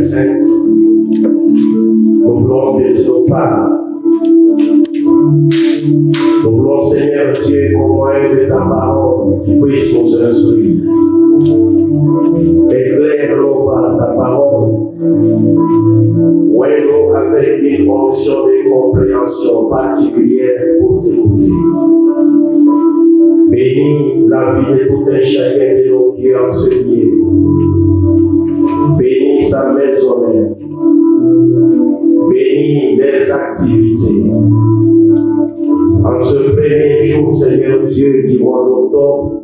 sainte. Nous voulons que tu nous parles. Nous voulons, Seigneur Dieu, qu'on moyen de ta parole, tu puisses nous instruire. Éclaire-nous par ta parole. Ouais-nous avec une onction de compréhension particulière pour t'écouter. Bénis la vie de tout un chacun de nous qui est enseigné. Bénis sa maisonnette. Bénis les activités. En ce premier jour, Seigneur Dieu, du mois d'octobre,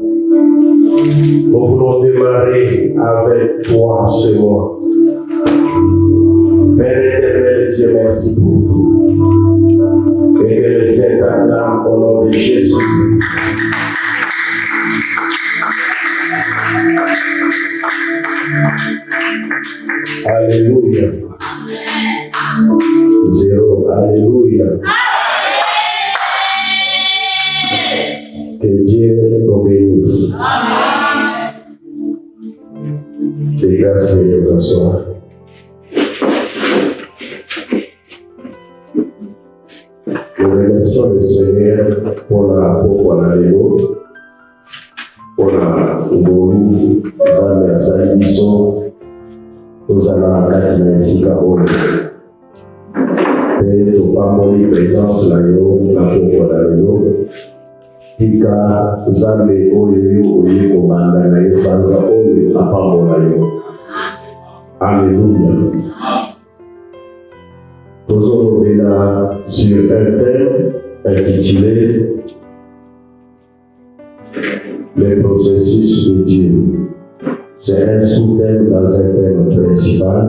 nous voulons démarrer avec toi ce mois. Père éternel, Dieu, merci pour tout. Et que le Saint acclame au nom de Jésus. Alléluia. Zéro. Alléluia. Que Dieu nous bénisse. Et grâce de nous asseoir. Nous remercions le Seigneur pour la Léo, pour la Boulou, Zame Asaliso, nous allons à Katimensika Olo. Et nous parlons de présence là, la Léo. Tika Zame Oyo, Komanda, Nayo, Sanza Oyo, Apambo Nayo. Alléluia. Nous allons là sur un thème intitulé les processus de Dieu. C'est un sous-thème dans un thème principal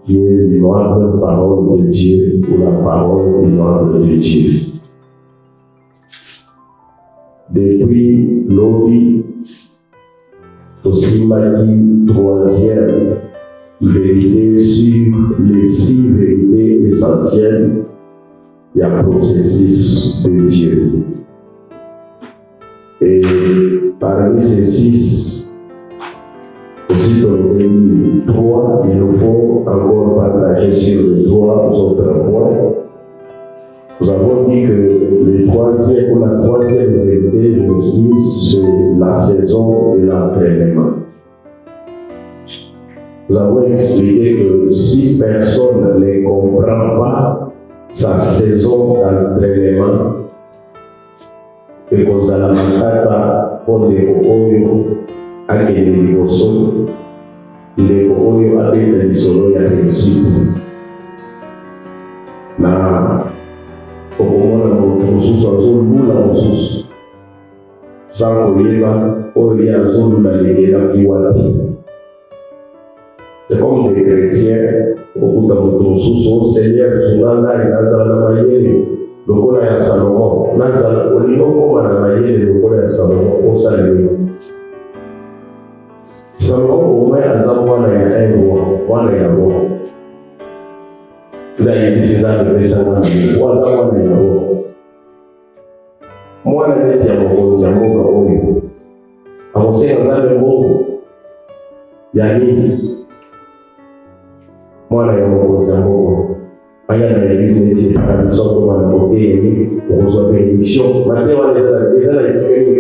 qui est l'immense parole de Dieu ou la parole immense de Dieu. Depuis l'Obi, aussi Mali, troisième vérité sur les 6 vérités essentielles, il y a processus de Dieu. Et parmi ces 6, aussi on a mis 3, il nous faut encore partager sur les 3 autres points. Nous avons dit que la troisième vérité, je m'excuse, c'est la saison de l'entraînement. Nous avons expliqué que si personne ne comprend pas sa saison d'entraînement, que nous allons pour les Oyo à les Oyo à des solo et à réussite. Na au moment où nous sommes en sous, sans Oliva, Olia Zulu, la Kiwati. C'est comme des chrétiens, au bout d'un sous, Seigneur, Soulanda et Nazara Mayele, le Kola ya Salomon, Nazara, Olino Koma Mayele, le Kola ya Salomon, au Salomon. Salomon, au moins, à Zawana ya un roi, Wana ya roi. Là, il y a 6 ans de descendant, Wazawana ya roi. Moi, la tête, il y a mon roi, Oyo. À mon seigneur, Zane Bongo, Yanni. Moi, là, il y a mon roi, Aya na l'église métier par la mission pour la côté et pour reçoivre bénédiction. Maintenant, les gens ici qui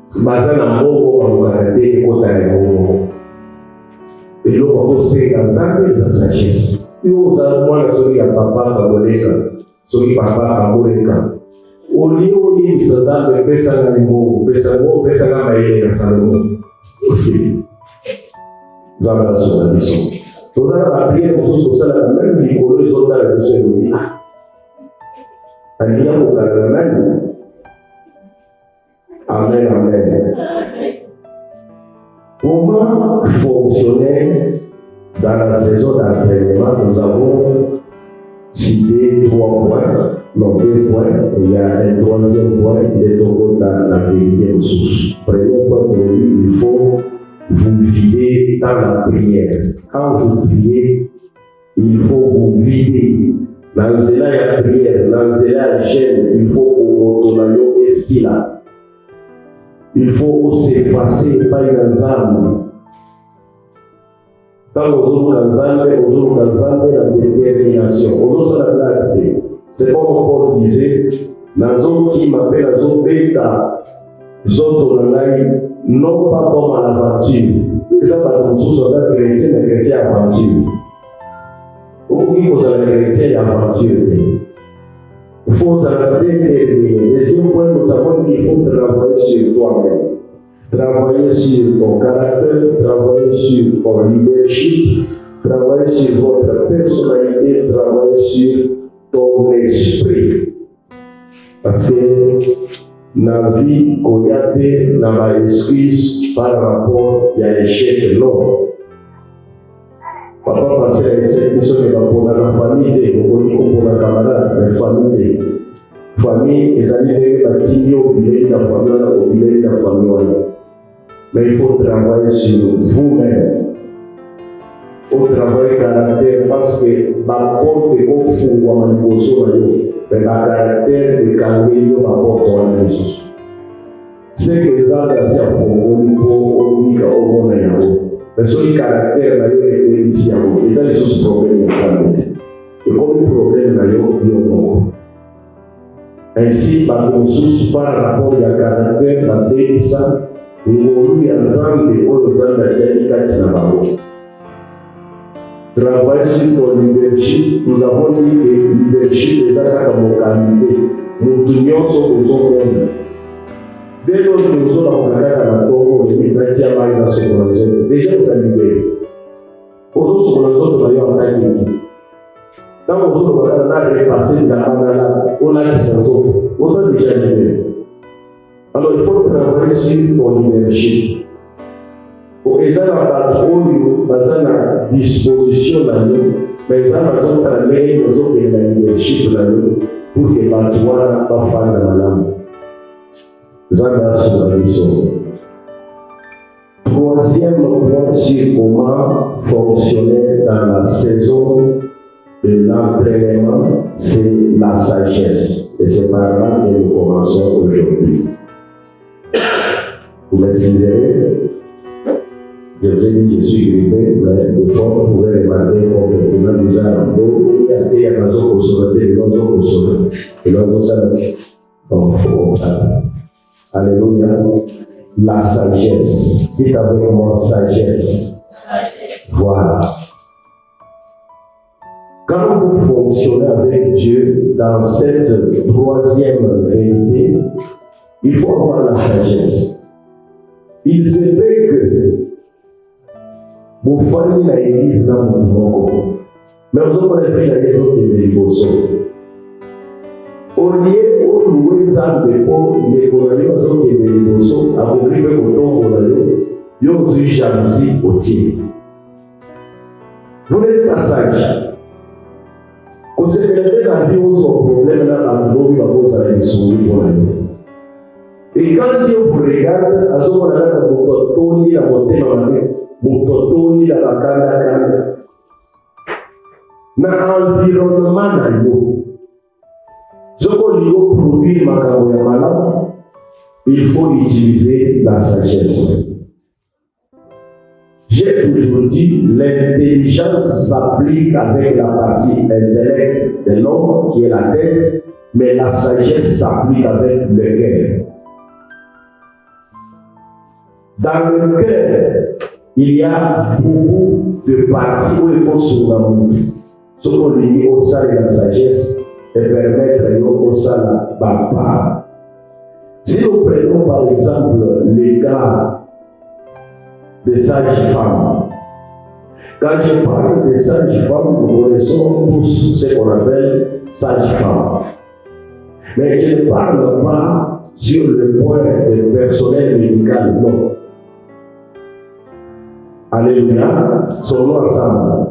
sont basés dans le monde, on va regarder les côtés de l'eau. Et l'eau va aussi dans la sagesse. Et vous avez moi, celui à papa, à Boleka, celui papa, à Boleka. Au lieu où il se donne, pesa na limo, pesa na maïe na salon. Vous avez la solution. Nous allons la prière pour ce que ça la même les colons ils ont dans la douceur de vie. Alléluia pour la même. Amen, amen. Comment fonctionner dans la saison d'entraînement? Nous avons cité 3 points, non 2 points. Il y a un 3e point, il est au dans la vérité ressource. Premier point pour lui, il faut vous vider dans la prière. Quand vous priez, il faut vous vider. Dans la prière, dans la gêne, il faut qu'on ait esquila. Il faut s'effacer par les âmes. Tant aux Nzambe, la détermination. Aux autres, la clarté. C'est comme Paul disait, Nazo qui m'appelle Nazo Beta, Zoto Nangai, non pas comme à l'aventure. Et ça, par exemple, sur ça, chrétien, mais chrétien aventure. Oui, vous avez chrétien aventure. Il faut s'adapter et deuxième point, nous savons qu'il faut travailler sur toi-même. Travailler sur ton caractère, travailler sur ton leadership, travailler sur votre personnalité, travailler sur ton esprit. Parce que dans la vie, il y a des excuses par rapport à l'échec, non. Papa passait à l'exécution de la famille, pour la camarade, la famille. Famille, les amis de bâtir au billet de la famille, mais il faut travailler sur vous-même. Il faut travailler caractère parce que ma porte est au fond de ma négociation, mais ma caractère est calmé ma porte en Jésus. C'est que les gens qui sont au niveau mais sur le caractère, il y a ici, ils ont des problèmes de famille. Et comme le problème, il y a ainsi, par rapport au caractère, la bénissa, nous avons travailler sur ton leadership. Nous avons dit que le leadership est comme qualité. Nous tenions sur nos hommes. Dès lors que nous sommes en train de Togo, déjà vous avez libéré. Aux autres, sur les autres, nous avons en quand nous sommes en train de repasser dans la mandala, on a des autres. Vous avez déjà libéré. Alors il faut travailler sur ton leadership. Pour que ça n'a pas disposition dans nous, mais ça n'a pas de leadership dans nous pour que les gens ne soient pas fans de madame. Troisième point sur comment fonctionner dans la saison de l'entraînement, c'est la sagesse. Et c'est par là que nous commençons aujourd'hui. Vous m'excuserez, je vous ai dit que je suis grippé, mais des fois vous pouvez remarquer comportement bizarre un peu. Il y a un oiseau consommé, et l'oiseau consommé, et l'oiseau salé. Donc, il faut comprendre. Alléluia. La sagesse. Dites avec moi, sagesse. Voilà. Quand vous fonctionnez avec Dieu dans cette troisième vérité, il faut avoir la sagesse. Il se peut que vous faites l'église dans votre monde, mais vous avez fait les autres églises. Au lieu de louer ça, les Congolais sont des églises, à vous priver au nom de vous avez jalousie au tir. Vous n'êtes pas sage. Quand c'est que la vie, vous avez un problème dans la vie, vous avez une solution. Et quand Dieu vous regarde, à ce moment-là, vous totoni la montée dans la vie, vous totoni la bakanda. Dans l'environnement, ce qu'on doit produire ma il faut utiliser la sagesse. J'ai toujours dit, l'intelligence s'applique avec la partie intellect de l'homme qui est la tête, mais la sagesse s'applique avec le cœur. Dans le cœur, il y a beaucoup de parties où il faut s'ouvrir. Ce qu'on dit au sein de la sagesse et permettre au sein de la barbarie. Si nous prenons par exemple les cas des sages-femmes, quand je parle des sages-femmes, nous connaissons tous ce qu'on appelle sages-femmes. Mais je ne parle pas sur le point du personnel médical, non. Alléluia, sommes-nous ensemble.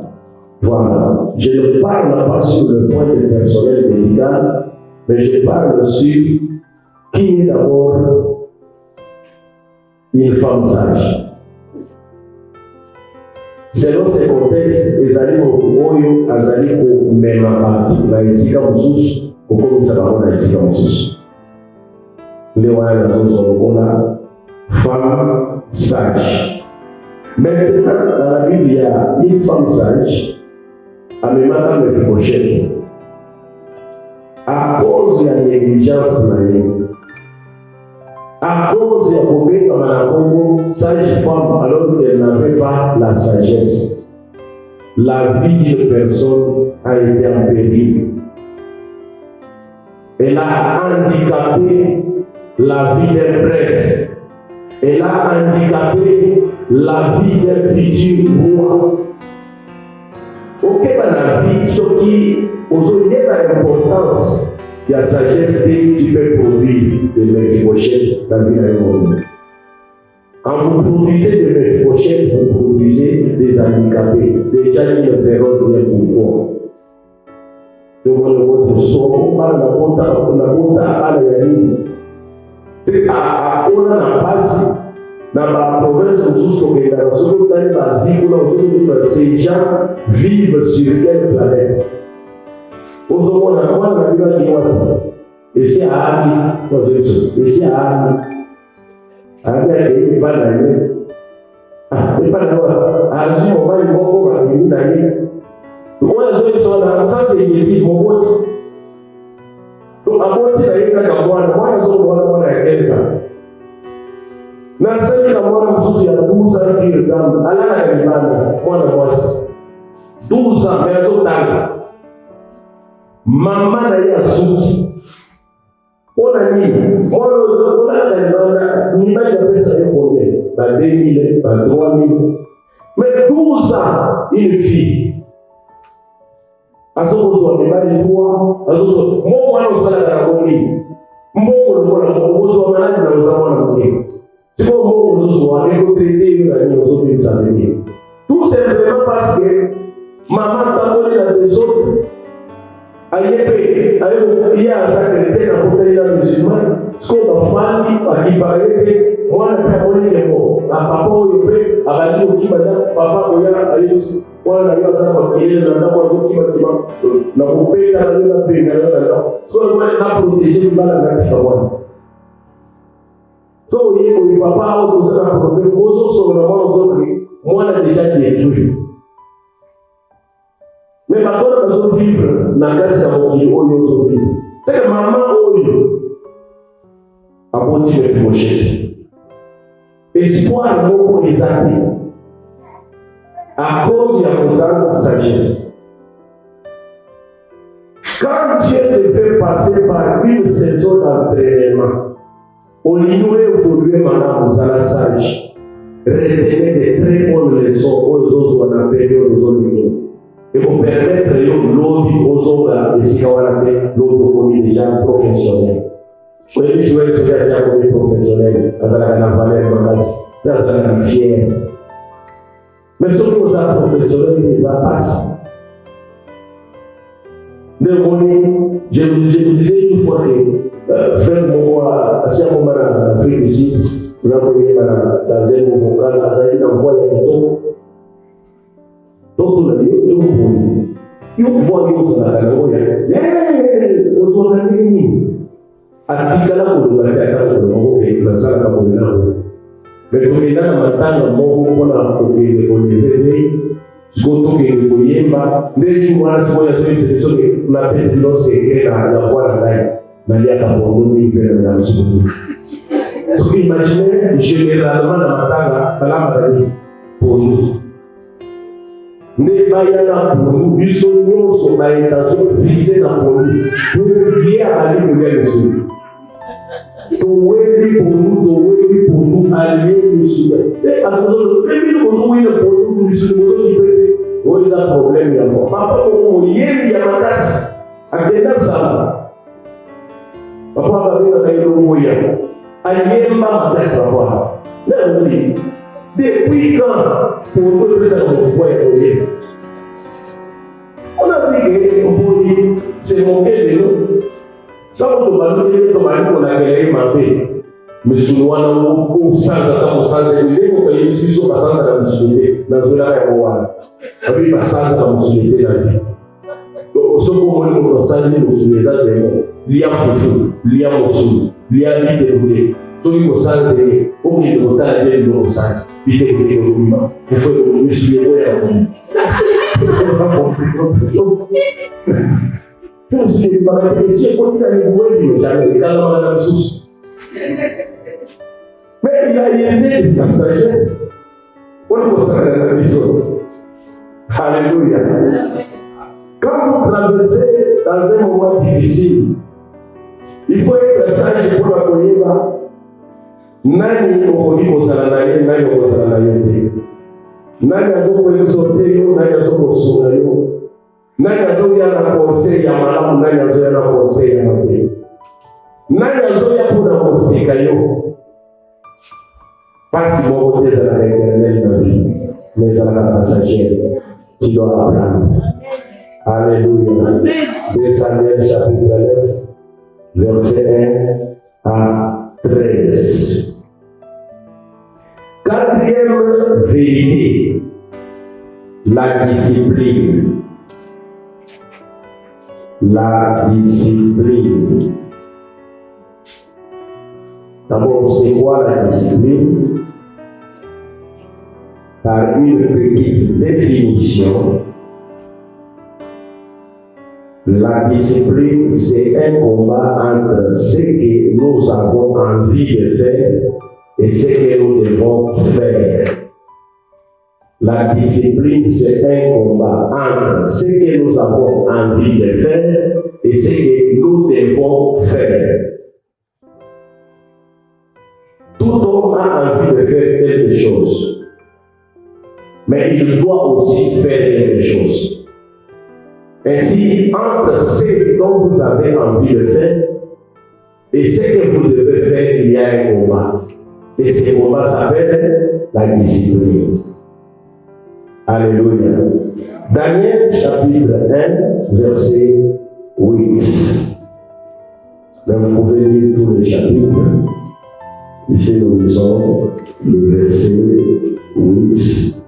Voilà. Je ne parle pas sur le point du personnel médical, mais je parle sur qui est d'abord une femme sage. Selon ce contexte, les animaux azali ko mema na isika mususu kokomisa bango na isika mususu. Nde wana nazozokola femme sage. Maintenant, dans la Bible, il y a une femme sage, Amemata Mephibosheth. À cause de la négligence, à cause de la pauvreté, sage femme, alors qu'elle n'avait pas la sagesse, la vie d'une personne a été en péril. Elle a handicapé la vie d'un prince. Elle a handicapé la vie d'un futur roi. Ok, dans la vie, ce qui aujourd'hui a l'importance de la sagesse que tu peux produire de Mephibosheth dans la vie d'un monde. Quand vous produisez de Mephibosheth, vous produisez des handicapés, des gens qui ne feront rien pour toi. Donc, votre sort, par la bonne à la ligne. À la base, dans la province où ces gens vivent sur quelle planète? Et c'est à Ami, et c'est à Ami. Ami a été pas d'année. Et pas d'avoir. À ce moment, il va avoir une année. Moi, je suis dans la santé et mon vote. Donc, à moi, c'est la moi, je suis dans la guerre. Na sasa kama msusu ya 12 ans qui regarde ala na libanda mwana mwasi 12 ans mezo tanga mama na ya suki ona nini ona na libanda ni bali ya pesa ya kuongea ba 2000 ba 3000 mais 12 ans une fille azokozwa mibali toi azokozwa mo wana usala na ngoni mbongo ngona mbongo wa malaki na uzamona mwingine. C'est comme vous vous traiter tout simplement parce que maman t'a donné la maison. Il y a un sacré dans le pays musulman. Ce qu'on a fait, qui paraît, moi, je n'ai pas donné les mots. Papa, il a dit papa, il a dit, moi, je n'ai pas dit, il a dit, donc, il papa a posé un problème. Moi, on a déjà détruit. Mais maintenant, nous allons vivre dans le cadre de mon vie. C'est que maman a apporté le Mephibosheth. Espoir de beaucoup des années. À cause de la besoin de sagesse. Quand Dieu te fait passer par une saison d'entraînement, au niveau évolué maintenant, vous allez sage. Retenez des très bonnes leçons aux autres qu'on appelle aux autres. Et vous permettre l'autre aux autres, et si on appelle l'autre comme des gens professionnels. Vous voyez, je vais faire ça comme des professionnels. Vous allez en valeur, vous allez en fier. Mais ceux qui sont professionnels, ils en passent. Je vous disais une fois que frère Moua, à ce moment en Afrique ici, vous avez dans un mot vocal, vous avez envoyé un ton. Donc, vous avez dit, vous voyez, vous avez dit, vous avez dit, atikala kulibataka kunoke nasala kabulana mais tokenda matanga moko mpona kokende kolevele siko tokende koyemba ndeji mwana siko ya soki soki na pesi no sekre na voix na ngai naliaka pondoni mpe na msuku soki imagine généralement na matanga salama dani pondu nde bayana pondu biso nyonso baintention fixe na pondu pour lier à l'île de Jésus. Toweli pour nous allier nous soumettre. Et attention, même nous sommes pour nous soumettre, on a un problème là. Papa, on y est, il y a ma tasse. À quel temps ça? Papa va venir avec le moyen. Allier ma tasse, papa. Là, on dit, depuis quand pour nous, ça va pouvoir être on a dit que c'est mon quai de nous. Quand on va nous dire qu'on a gagné ma paix, mais si nous avons sans attendre, sans aider, on peut y discuter sur la musulmane, dans une arrêt au Walla. Avec la sans la musulmane dans la vie. Donc, ce qu'on veut nous constater, nous sommes les animaux. Il y a Foufou, il y a Mossou, il y a l'idée de Boulé. Ce qui nous sans aider, aucun de nos talents ne nous sans. puis tu es au monument. Vous faites le muscle, vous êtes au monument. Je me suis dit, si on continue à l'évoluer, jamais, c'est quand même la même chose. Mais il a usé de sa sagesse. On est consacré à la mission. Alléluia. Quand vous traversez dans un moment difficile, il faut être sage pour l'accueillir. Nani okoki kozala na ye, nani okozala na ye te. Nani azokoyeso te yo, nani azokosunga yo. Nani azoya na conseil ya malamu, nani azoya na conseil ya mabe. Nani azoya mpona koseka yo. Pasi moko te ezalaka éternel na vie, mais ezalaka passagère. Tu dois apprendre. Alléluia. 2 Samuel chapitre 9, verset 1 à 13. Quatrième vérité, la discipline. La discipline. D'abord, c'est quoi la discipline? Par une petite définition, la discipline, c'est un combat entre ce que nous avons envie de faire et ce que nous devons faire. La discipline, c'est un combat entre ce que nous avons envie de faire et ce que nous devons faire. Tout homme a envie de faire quelque chose, mais il doit aussi faire quelque chose. Ainsi, entre ce dont vous avez envie de faire et ce que vous devez faire, il y a un combat. Et ce combat s'appelle la discipline. Alléluia. Daniel chapitre 1, verset 8. Mais vous pouvez lire tous les chapitres. Ici, nous lisons le verset 8.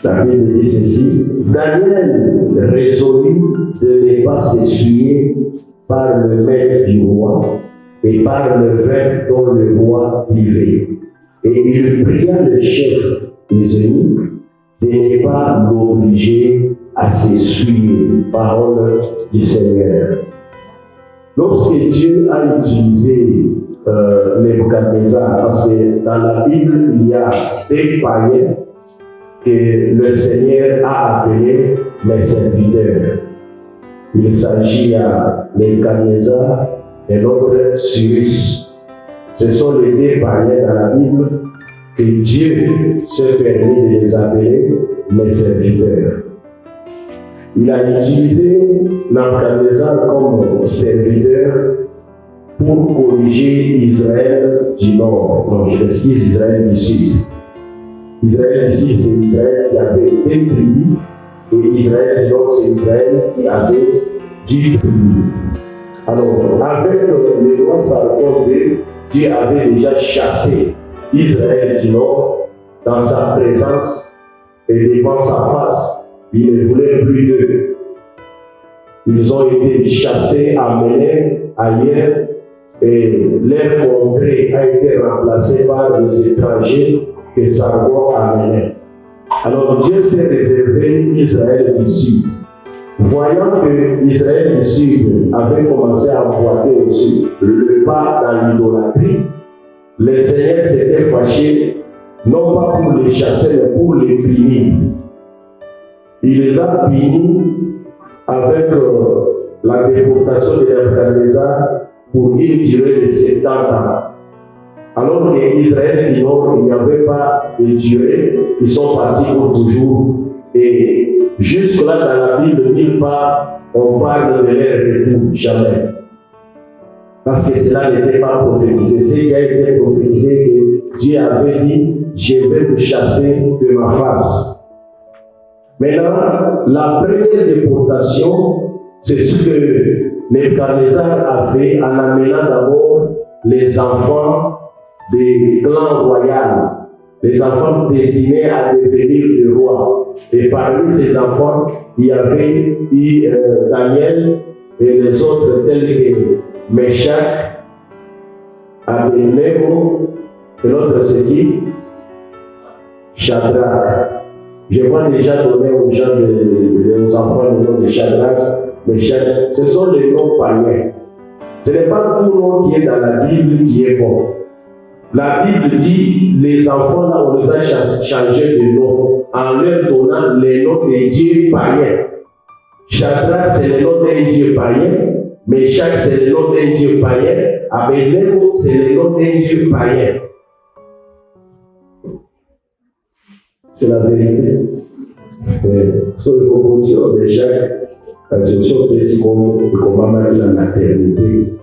La Bible dit ceci: Daniel résolut de ne pas s'essuyer par le maître du roi et par le vin dont le roi buvait. Et il pria le chef des eunuques de ne pas l'obliger à s'essuyer. Parole du Seigneur. Lorsque Dieu a utilisé Nebuchadnezzar, parce que dans la Bible, il y a des païens que le Seigneur a appelés mes serviteurs. Il s'agit de Nebuchadnezzar et l'autre Cyrus. Ce sont les deux païens dans la Bible que Dieu s'est permis de les appeler mes serviteurs. Il a utilisé Nebuchadnezzar comme serviteur pour corriger Israël du Nord. Non, je m'excuse, Israël du Sud. Israël du Sud, c'est Israël qui avait des tribus, et Israël du Nord, c'est Israël qui avait du tribu. Alors, avec le roi Salomon II, Dieu avait déjà chassé Israël du Nord dans sa présence et devant sa face. Il ne voulait plus d'eux. Ils ont été chassés, amenés ailleurs, et leur contrée a été remplacée par des étrangers que Sargon amenait. Alors Dieu s'est réservé Israël du Sud. Voyant que Israël du Sud avait commencé à emboîter aussi le pas dans l'idolâtrie, le Seigneur s'était fâché, non pas pour les chasser, mais pour les punir. Il les a punis avec la déportation de Nebuchadnezzar pour une durée de 70 ans. Alors qu'Israël du Nord, il n'y avait pas de durée, ils sont partis pour toujours. Et jusque-là, dans la Bible, nulle part, on parle de leur retour, jamais. Parce que cela n'était pas prophétisé. Ce qui a été prophétisé, que Dieu avait dit, je vais vous chasser de ma face. Maintenant, la première déportation, c'est ce que Nebuchadnezzar a fait en amenant d'abord les enfants des clans royaux, les enfants destinés à devenir des rois. Et parmi ces enfants, il y avait Daniel et les autres tels que Meshach, Abednego, et l'autre c'est qui? Shadrach. Je vois déjà donner aux gens, aux enfants le nom de Shadrach, Meshach. Ce sont les noms païens. Ce n'est pas tout le nom qui est dans la Bible qui est bon. La Bible dit les enfants là, on les a changés de nom en leur donnant les noms des dieux païens. Shadrach, c'est le nom d'un dieu païen. Meshach, c'est le nom d'un dieu païen. Abednego, c'est le nom d'un dieu païen. C'est la vérité. Sur le côté de Meshach, la situation est comme maman est dans la maternité.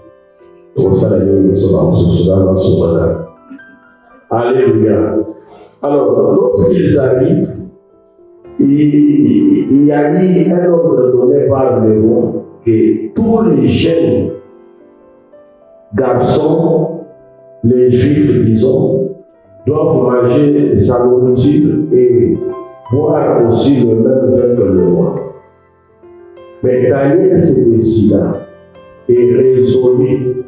Pour ça, nous sommes en ce. Alléluia. Alors, lorsqu'ils arrivent, il y a eu un ordre donné par le roi que tous les jeunes garçons, les juifs, disons, doivent manger sa nourriture et boire aussi le même vin que le roi. Mais Daniel s'est décidé et résolu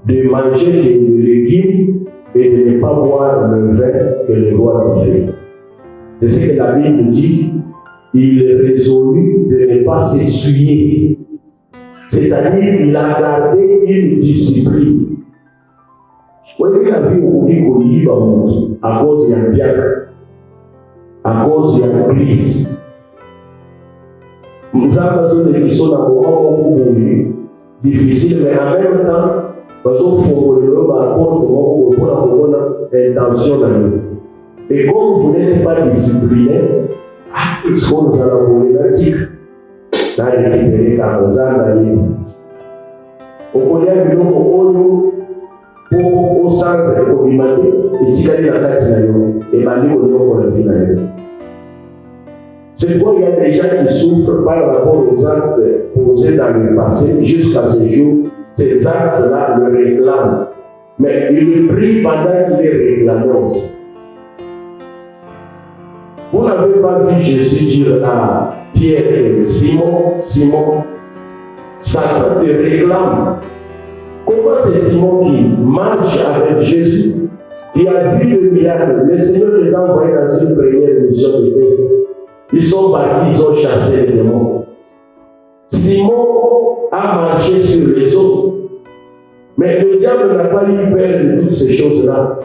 de manger des légumes et de ne pas boire le vin que le roi buvait. C'est ce que la Bible dit. Il résolut de ne pas s'essuyer. C'est-à-dire qu'il a gardé une discipline. Oui, il a vu à cause de la biac, à cause de la crise. Nous avons besoin de qui sont dans le moment difficile, mais en même temps, nous avons intention dans nous. Et comme vous n'êtes pas discipliné, ce qu'on nous a envoyé là, là, il récupéré 40 ans, là, au Korea, il y a pour au sens de communauté, et si il y a la carte, et Mali, au niveau de la vie. C'est pourquoi il y a des gens qui souffrent par rapport aux actes posés dans le passé, jusqu'à ce jour, ces actes-là le réclament. Mais il prie pendant qu'il est réclamé aussi. Vous n'avez pas vu Jésus dire à Pierre et Simon, Satan te réclame. Comment c'est Simon qui marche avec Jésus, qui a vu le miracle? Le Seigneur les a envoyés dans une première mission de test. Ils sont partis, ils ont chassé les démons. Simon a marché sur les eaux. Mais le diable n'a pas eu peur de toutes ces choses-là.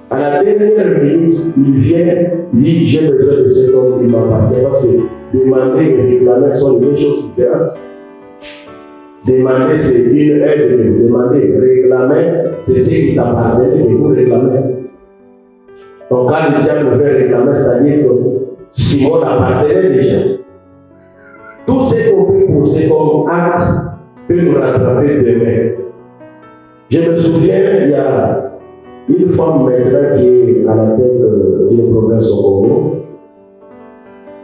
À la dernière minute, il vient, il dit, j'ai besoin de cet homme qui m'appartient, parce que demander et réclamer sont deux choses différentes. Demander, c'est une aide. Demander, réclamer, c'est ce qui t'appartient et vous réclamez. Donc quand le diable veut réclamer, c'est-à-dire que Simon appartenait déjà. Tout ce qu'on peut poser comme acte peut nous rattraper demain. Je me souviens, il y a une femme maintenant qui est à la tête d'une province au Congo.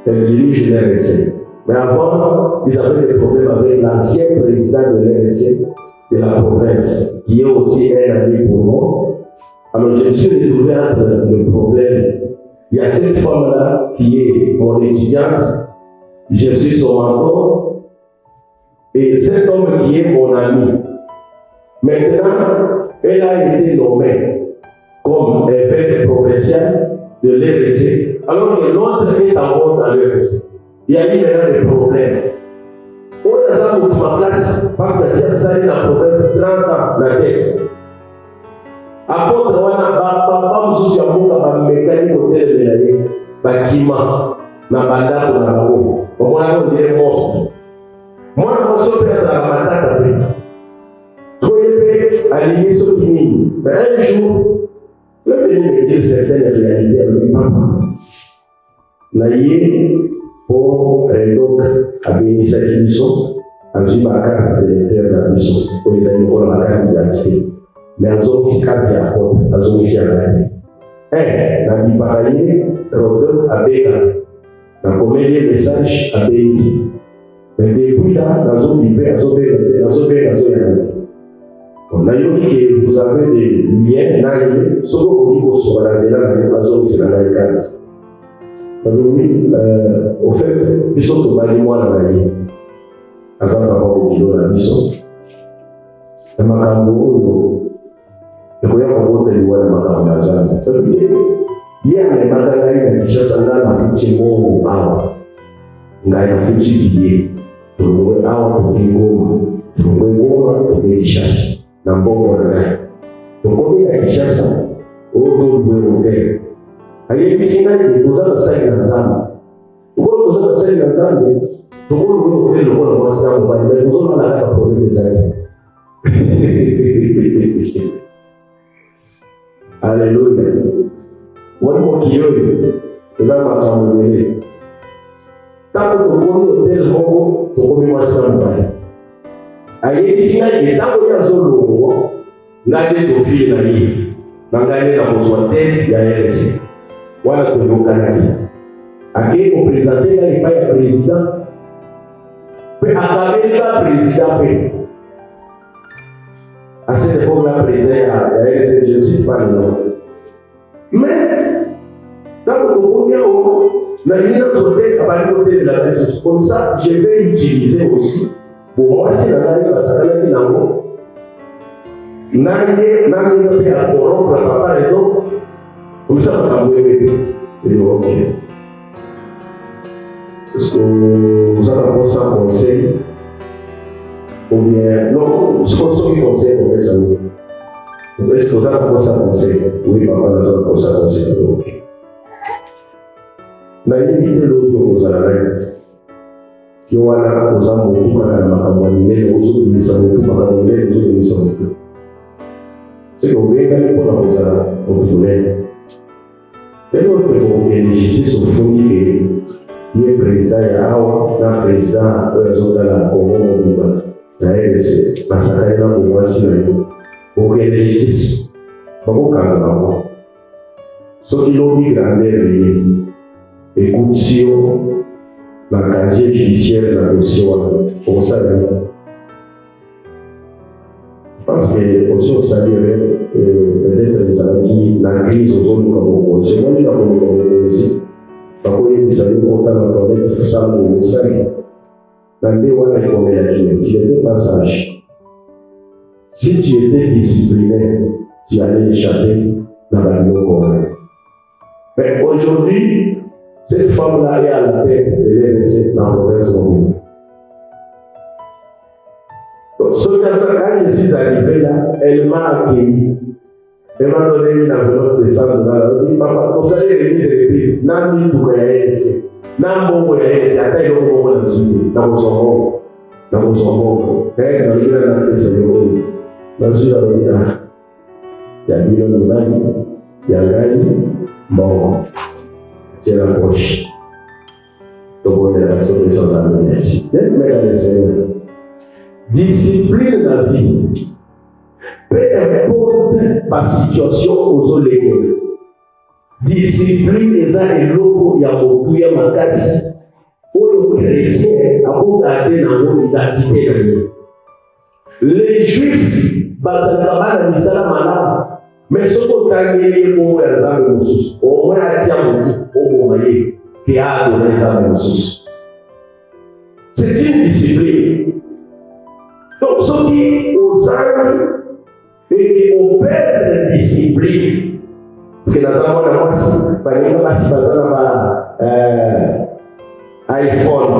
Elle dirige l'RSC. Mais avant, ils avaient des problèmes avec l'ancien président de l'RSC de la province, qui est aussi un ami pour moi. Alors je me suis retrouvé entre le problème. Il y a cette femme-là qui est mon étudiante, je suis son mentor, et cet homme qui est mon ami. Maintenant, elle a été nommée comme évêque provincial de l'RSC, alors que l'autre est encore dans l'RSC. Il y a eu maintenant des problèmes. On a ça pour ma place, parce que si ça est dans la province, 30 ans la tête. Apôtre, on a pas besoin de faire un mécanique au tel de l'année, bâtiment, na banda pour la babo. Au moins, on dirait monstre. Moi, je suis prêt à la matin après. Soyez prêts à l'aimer ce qui mine. Mais un jour, le venu me dire certaines réalités avec papa. Naïe, pour donc, à bénir cette émission, à suivre ma carte de l'éther de la mission, pour les amis, pour la carte d'identité. Mais elles ont mis carte qui apporte, elles ont mis ici à la tête. La vie parallèle, Rodon à Béga. La comédie message à Bégi. Mais depuis là, elles ont mis elles ont on a dit que vous avez des liens, sauf qu'on dit qu'on soit là, elles ont mis sur la carte. Au fait, ils sont au Mali, moi, la Mali. Avant d'avoir mokilo na biso. Makambo oyo ekoya koboteliwa na makambo na Nzambe. Ye amemaka ngai na Kinshasa ngai nafuti mbongo awa. Ngai nafuti biye. Tolongwe awa toke Goma. Tolongwe Goma toke Kinshasa. Na mbongo na ngai. Tokomi na Kinshasa oyo tolongwe hotel. Ayebisi ngai ke toza basali na Nzambe. Okolo toza basali na Nzambe, tolongwe hotel lokola mwasi na mobali, mais tozomona kaka probleme ezali. Alléluia. Wani mokili oyo eza makambo ebele. Ntango tokomi hotel moko tokomi mwasi na mobali. Ayebisi ngai ke ntango ye azolongwa ngai nde tofile na ye na ngai nde nakozwa tete ya RDC wana toyokanaki. Akei kopresente ngai epai ya président mpe akabelika président mpe. À cette époque-là, président à RDC, je ne cite pas le nom. Mais, dans le premier moment, la ligne de côté de la même chose. Comme ça, je vais utiliser aussi pour moi, si la ligne va s'arrêter dans le monde. N'a pas à corrompre papa et donc, comme ça, on va envoyer. Et ok. Est-ce que vous avez pensé un conseil? Ou bien, non, ce qu'on conseille pour les amis. Est-ce que vous avez pensé un conseil? Oui, papa, nous avons pensé un conseil. Ok. Na invité l'autre aux arabes. Qui ont à aux amours, tout à la macamonie, aux autres, ils sont tout macamonie, aux autres, ils sont tout. C'est qu'on vient d'aller pour la aux arabes, au poulet. Et l'autre, on vient de justice au fond, qui est président, il y a un président, eux, ils ont dans la Congo, na RDC, masaka ina kumwasi na yo. Okende justice. Bakokanga bango. Soki lobi grandeur ye, écoute yo, na casier judiciaire na dossier wana, okosala. Parce que aussi on salirait peut-être les amis la crise aux zones comme au Congo. La Congo aussi. Bakoyebisa yo kota na toilette fusala au Sali. Dans les wana tu étais pas sage. Si tu étais discipliné, tu allais échapper dans la vie au Coran. Mais aujourd'hui, cette femme-là est à la tête de l'RDC dans la province mobile. Donc, ce cas-là, quand je suis arrivé là, elle m'a accueilli. Elle m'a donné une enveloppe de 100 $. Elle m'a dit, papa, vous allez remise et reprise. N'a tout qu'à RDC. Nambo ya ese ata yo ko na nzuri na muzongo na bila na pesa yo na nzuri ya bila na bani ya gani bon c'est la poche donc on est resté sans amis merci d'être mesdames et seigneurs discipline la vie peu importe la situation aux olégués. Discipline eza eloko ya motu ya makasi oyo chrétien akogarde nango identité na ye. Les juifs bazalaka bana misala malamu mais soki otangeli nkombo ya nzambe mosusu omoi atia motu oboma ye ke aadona nzambe mosusu. C'est une discipline. Donc soki ozangi eke operdre discipline. Parce que dans un monde de mwasi, par exemple, si vous avez un iPhone,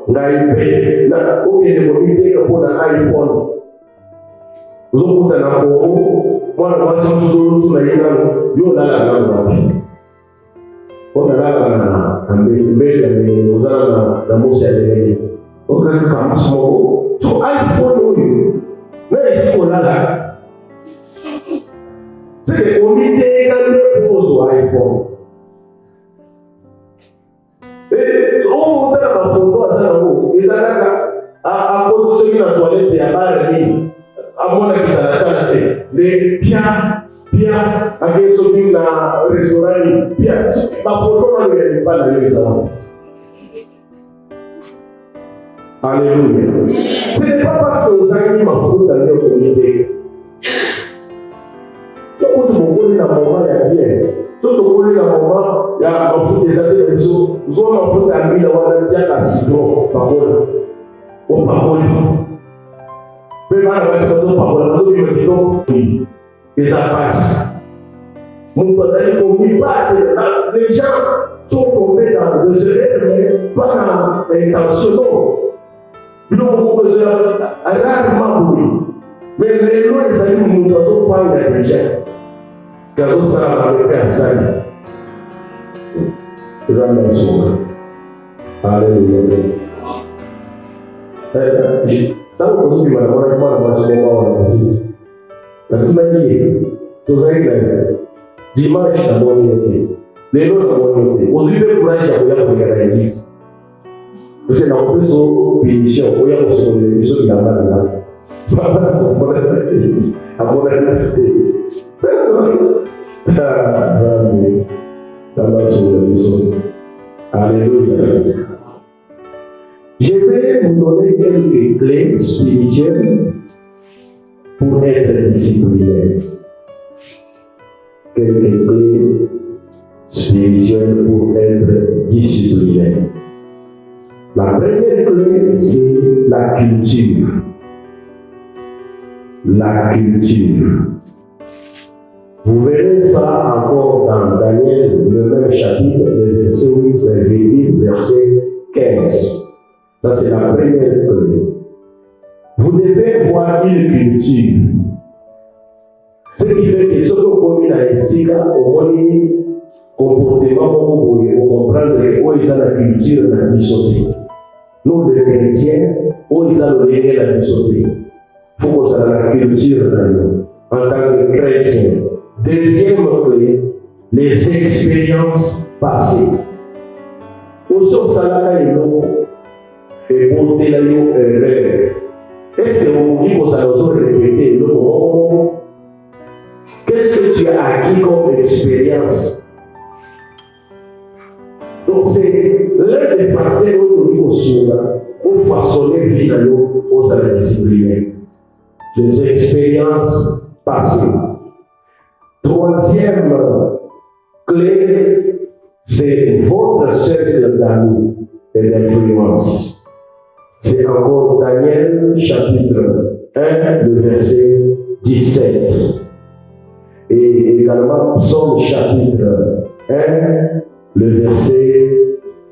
un iPad, na aucune communauté pour un iPhone. Vous avez un Congo, moi, je suis toujours là, yo là là là. On a là un bébé, vous avez la mousse à l'église. On a un smoke. So iPhone, mais ici on a là. C'est que comité quand pose au iPhone. Et on monte la photo à ça là-haut. Ils à cause de ce qui est toilette, il y a pas de ligne. À mon avis, dans la tête, les piats, avec ceux qui sont dans le restaurant, piats. Ma photo, on ne pas dans les restaurants. Alléluia. Ce n'est pas parce que vous avez ma photo dans le comité. Quand vous avez la maman, il y a bien. Surtout quand vous avez la maman, il y a un foot des années comme ça. Vous avez un foot à 1000 euros, il y a un citron, on ne Peu va la situation par rapport à oui, et ça passe. Mon conseil pour ne pas les gens sont tombés dans le erreurs, mais pas intentionnels. Donc, on peut rarement oui. Mais les lois, ils savent que nous devons prendre les gens. Quand on s'en avec personne. Les hommes sont. Alléluia. Ça vous pose du mal, on n'a pas de ce moment. La toute manière, tous les dimanche, la bonne unité. Les lois, la bonne unité. Aujourd'hui, le courage, il y a pour regarder l'église. Parce que dans plus de pénitions, il y a aussi des pénitions qui n'ont pas de mal. À mon avis, c'est alléluia. Je vais vous donner quelques clés spirituelles pour être discipliné. Quelques clés spirituelles pour être discipliné. La première clé, c'est la culture. La culture. Vous verrez ça encore dans Daniel, le même chapitre, le verset 8, verset 15. Ça, c'est la première clé. Vous devez voir une culture. Ce qui fait que ce qu'on connaît dans les SICA, au moins, comportement, on comprend que ils ont la culture dans la discipline. Nous, les chrétiens, ils ont le la discipline. Il faut qu'on ait la culture dans nous, en tant que chrétien. Deuxième clé, les expériences passées. Aussi, on s'en a et pour tes erreurs. Est-ce que vous dites que ça nous a répété? Non. Qu'est-ce que tu as acquis comme expérience? Donc, c'est l'un des facteurs où nous sommes façonner vie dans nous, aux discipliner. Les expériences passées. Troisième clé, c'est votre cercle d'amis et d'influence. C'est encore Daniel, chapitre 1, le verset 17. Et également Psaume, chapitre 1, le verset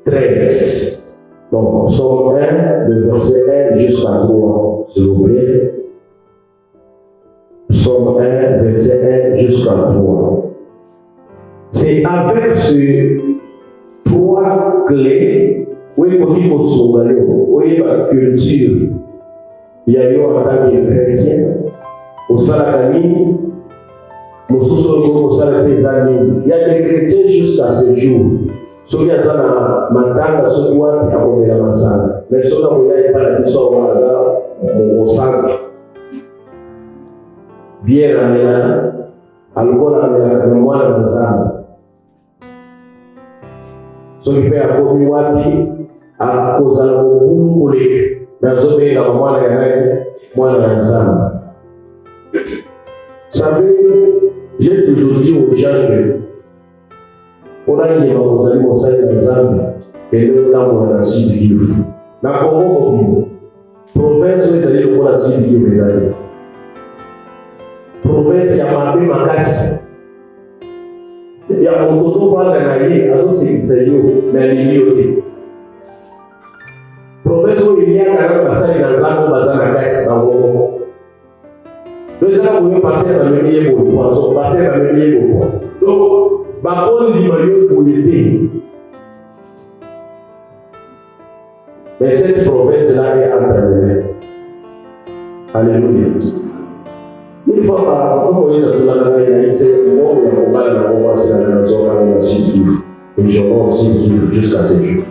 13. Donc, Psaume 1, le verset 1 jusqu'à 3, s'il vous plaît. Psaume 1, verset 1 jusqu'à 3. C'est avec ces trois clés, oui, pour qu'il faut sauver, oui, la culture. Il y a eu en tant que chrétien, au Saladami, nous sommes au Saladami. Il y a des chrétiens jusqu'à ce jour. Ceux qui ont matanga, ceux qui ont accompagné la massage. Mais ceux qui ont pas la mission au hasard, au sang. Bien amené, alcool amené, le moine ensemble. Ceux qui font accompagner wapi, à cause de la boum dans ce pays, dans le moine ensemble. Vous savez, j'ai toujours dit aux gens que on a dit que vous allez conseiller dans Zambie et nous avons la Sud Kivu. Dans le Congo, province où ils allaient pour la Sud Kivu, les amis. Province, il y a Mabé Makasi. Il y a mon tozo pour la Naïe, à ce c'est mais il province où il y a quand même passé dans Zambie, dans Zambie, dans le Congo. Deux ans, vous pouvez passer dans le milieu pour le poisson, passer dans le milieu pour le poisson. Donc, on dit que pour l'aider. Mais cette province-là est entraînée. Alléluia. Une fois par an, on se trouve dans la réalité, on va dans la zone de la Sud-Kivu. Et je vais aussi vivre jusqu'à ce jour.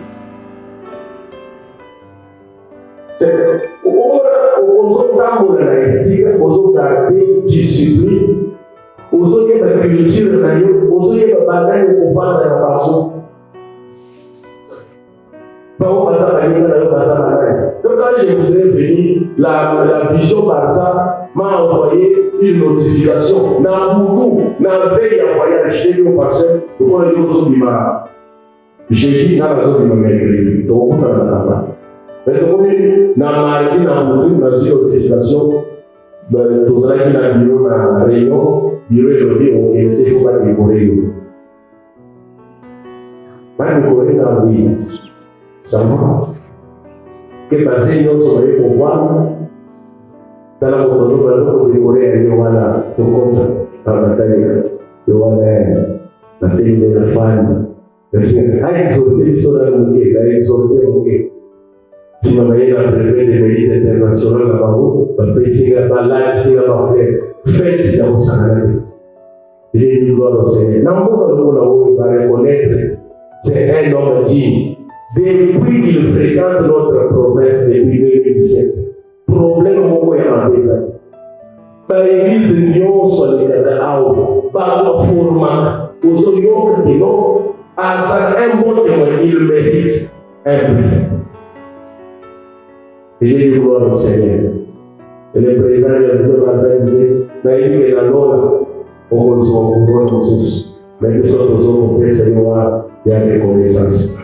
Aux autres discipline, aux autres culture, aux autres bagages pour faire dans la façon. Donc quand je voudrais venir, la vision par ça m'a envoyé une notification. Dans beaucoup, dans la veille à voyage, j'ai dit au pasteur, pourquoi les choses sont j'ai dit dans la zone de mercredi, donc on a la campagne. Mais donc, dans mardi, dans une notification, Tout ça qui a bureau dans la réunion, bureau et le faut pas décorer. Pas décorer dans la vie. Ça va. Que passer une soirée pour voir. Dans la photo, pour décorer, il y a tout compte dans la taille. Il y a la télé de la femme. Ah, exhorter sur la moquée, exhorter moquée. Si vous voyez la préfet des mérites internationaux là-bas, la présidente de la balade, si la parfaite, faites dans sa maladie. J'ai dit gloire au Seigneur. N'importe il va reconnaître, c'est un homme digne. Depuis qu'il fréquente notre province depuis 2017, problème au Yamabeza. Dans l'église, nous sommes les Kakaao, par la format, aux Oyons qui n'ont un bon témoin, il mérite un prix. J'ai dit gloire au Seigneur. Et le président de la maison de disait, mais il est là, on va se ressources. Mais nous sommes au Seigneur, il y a des connaissances.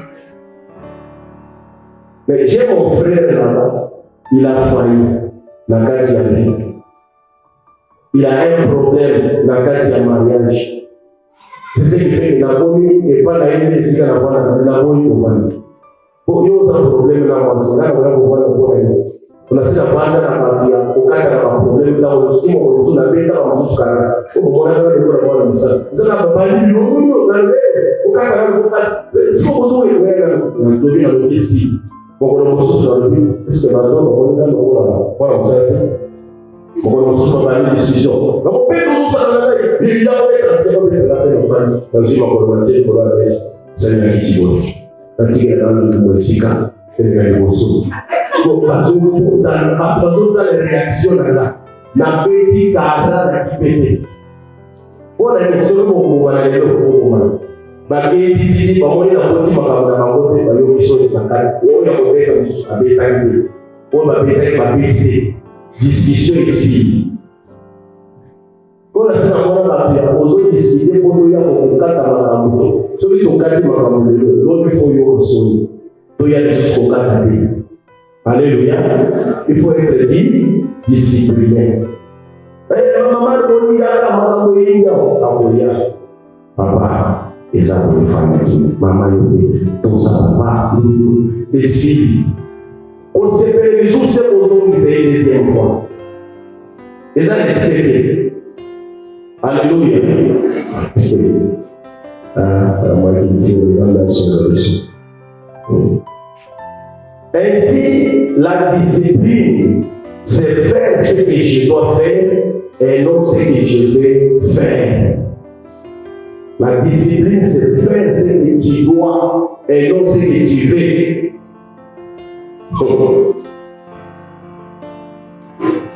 Mais j'ai mon frère là-bas, il a failli dans la case de la vie. Il a un problème dans la case de mariage. C'est ce qui fait que la bonne et pas la haine ici à la bonne au Mali. Pour nous, on a un problème dans la maison, là, on a un problème. On a cette affaire dans la partie, au cas d'un problème dans le système, on a un bête dans le souscara. On a un problème dans le sol. Nous avons pas dit, non, au cas d'un si on pose le ici, on a un souci dans le but, est-ce que maintenant, on a un problème? On a une discussion. Donc, on peut toujours ça dans la tête. Il y a des cas, c'est pas bien de la tête en famille. Dans une communauté, pour la baisse, c'est un petit peu. Un petit peu dans le Mexicain, et le Galiboso. Donc, dans les réactions là, la petite cadre qui pète. On a une seule pour aller au moment. Parce que Titi, on est dans le petit peu de qui sont dans la tête. On est en fait comme ça, on va peut-être ma petite discussion ici. Quand la scène a été posée, discuter pour nous, il y a un cas à la moto. Celui qui a un cas à la moto, l'autre il faut y avoir son. Il y a des choses qu'on a dit. Alléluia. Il faut être dit, discipliné. Maman, on y a papa, et ça pour les familles. Maman, tout ça, papa, et si. On s'est fait juste aux hommes qui c'est une deuxième fois. Et ça, c'est alléluia. Moi qui tire les âmes sur le dessus. Ainsi, la discipline, c'est faire ce que je dois faire et non ce que je vais faire. La discipline, c'est faire ce que tu dois et non ce que tu veux.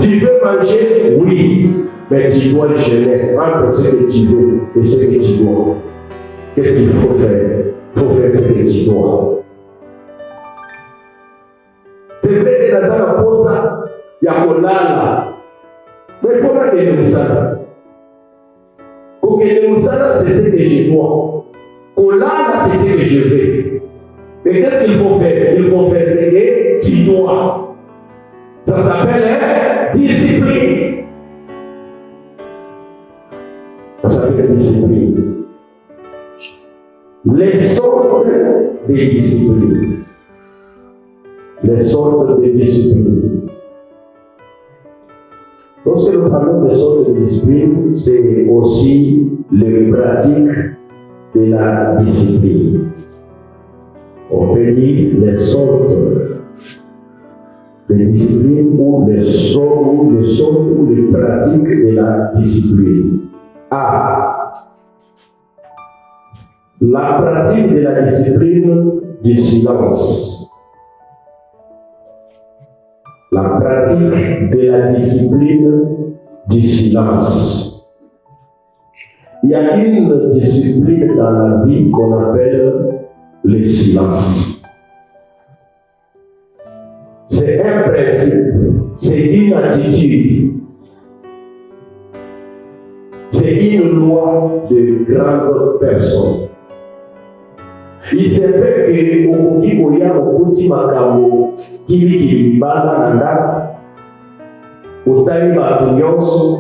Tu veux manger? Oui, mais tu dois jeûner entre ce que tu veux et ce que tu dois. Qu'est-ce qu'il faut faire? Il faut faire ce que tu dois. C'est vrai que dans la pose, il y a Kolala. Mais il faut que nous ça. Pour que nous ça, c'est ce que je dois. Kolala, c'est ce que je veux. Mais qu'est-ce qu'il faut faire? Il faut faire ce que tu dois. Ça s'appelle discipline. Ça s'appelle discipline. Les sortes de discipline. Les sortes de discipline. Lorsque nous parlons des sortes de discipline, c'est aussi les pratiques de la discipline. On peut dire les sortes de discipline ou les sortes ou les pratiques de la discipline. A. La pratique de la discipline du silence. La pratique de la discipline du silence. Il y a une discipline dans la vie qu'on appelle le silence. C'est un principe, c'est une attitude, c'est une loi de grandes personnes. Il se fait que au petit makambo qui bala nanda otali bato nyonso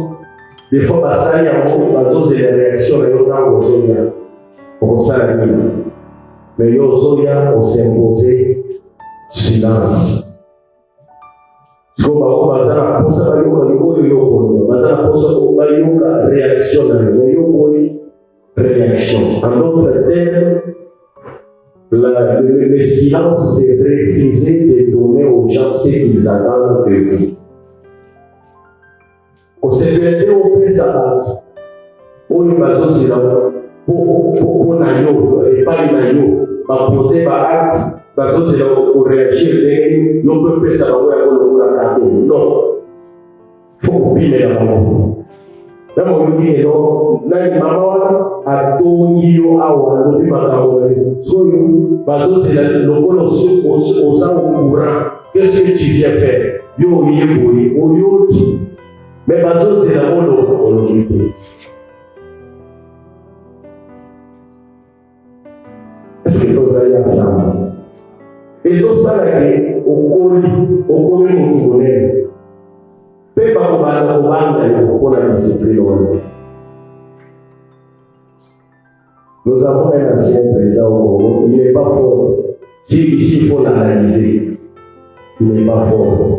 des fois basali yango bazozela réaction na yo ntango ozoya okosala nini mais yo ozoya os'impose silence siko bango baza na mposa bayoka oyo yokoloba baza na mposa bayoka réaction na yo mais yokoyi réaction en d'autres termes le silence c'est refuser de donner aux gens ce qu'ils attendent de vous. Osepelete opesa bato oyo bazozela mpo na yo epai na yo bapose baacte bazozela koreagir ndenge yo mpe opesa bango yango lokola kado non fo kopimela bango ntango oyoki lelo nani mama wana atongi yo awa alobi makambo na yo soyo bazozela lokola oza au courant qu'est-ce que tu viens faire yo oyeboyi oyoki mais bazozela oloba olobi te. Est-ce que tozali ensemble ezosalaki okomi motu monene mpe bakobanda kobanda yo mpona discipline wana. Nous avons un ancien président au Congo, il n'est pas fort. Si ici il faut l'analyser, il n'est pas fort.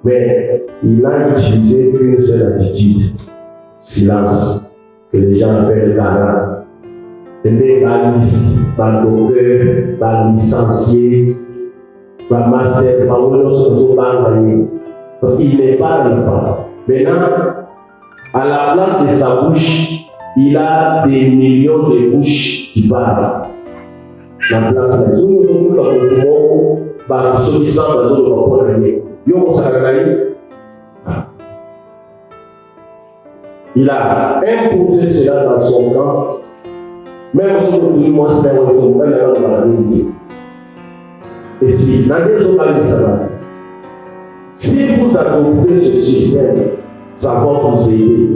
Mais il a utilisé une seule attitude, silence, que les gens appellent Gara. Et par docteur, par licencié, par master, par parce qu'il ne parle pas. Maintenant, à la place de sa bouche, il a des millions de bouches qui parlent. La place là, nous sommes dans le monde, bah, ceux qui sont dans le monde, il a imposé cela dans son camp, même si tout le monde s'est dans la vérité. Et si, dans les autres ça, si vous adoptez ce système, ça va vous aider.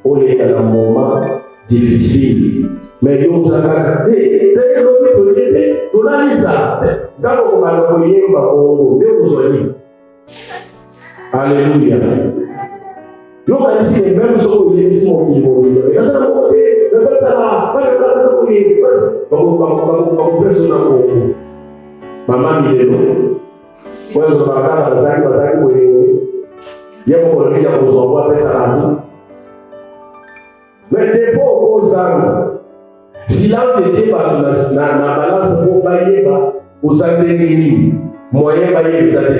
On est dans un moment difficile. Mais nous avons regardé, alléluia. Nous avons dit que même si vous avez dit mais des fois, aux âmes, silence était dans la balance pour bailler aux âmes moyen bailler les âmes,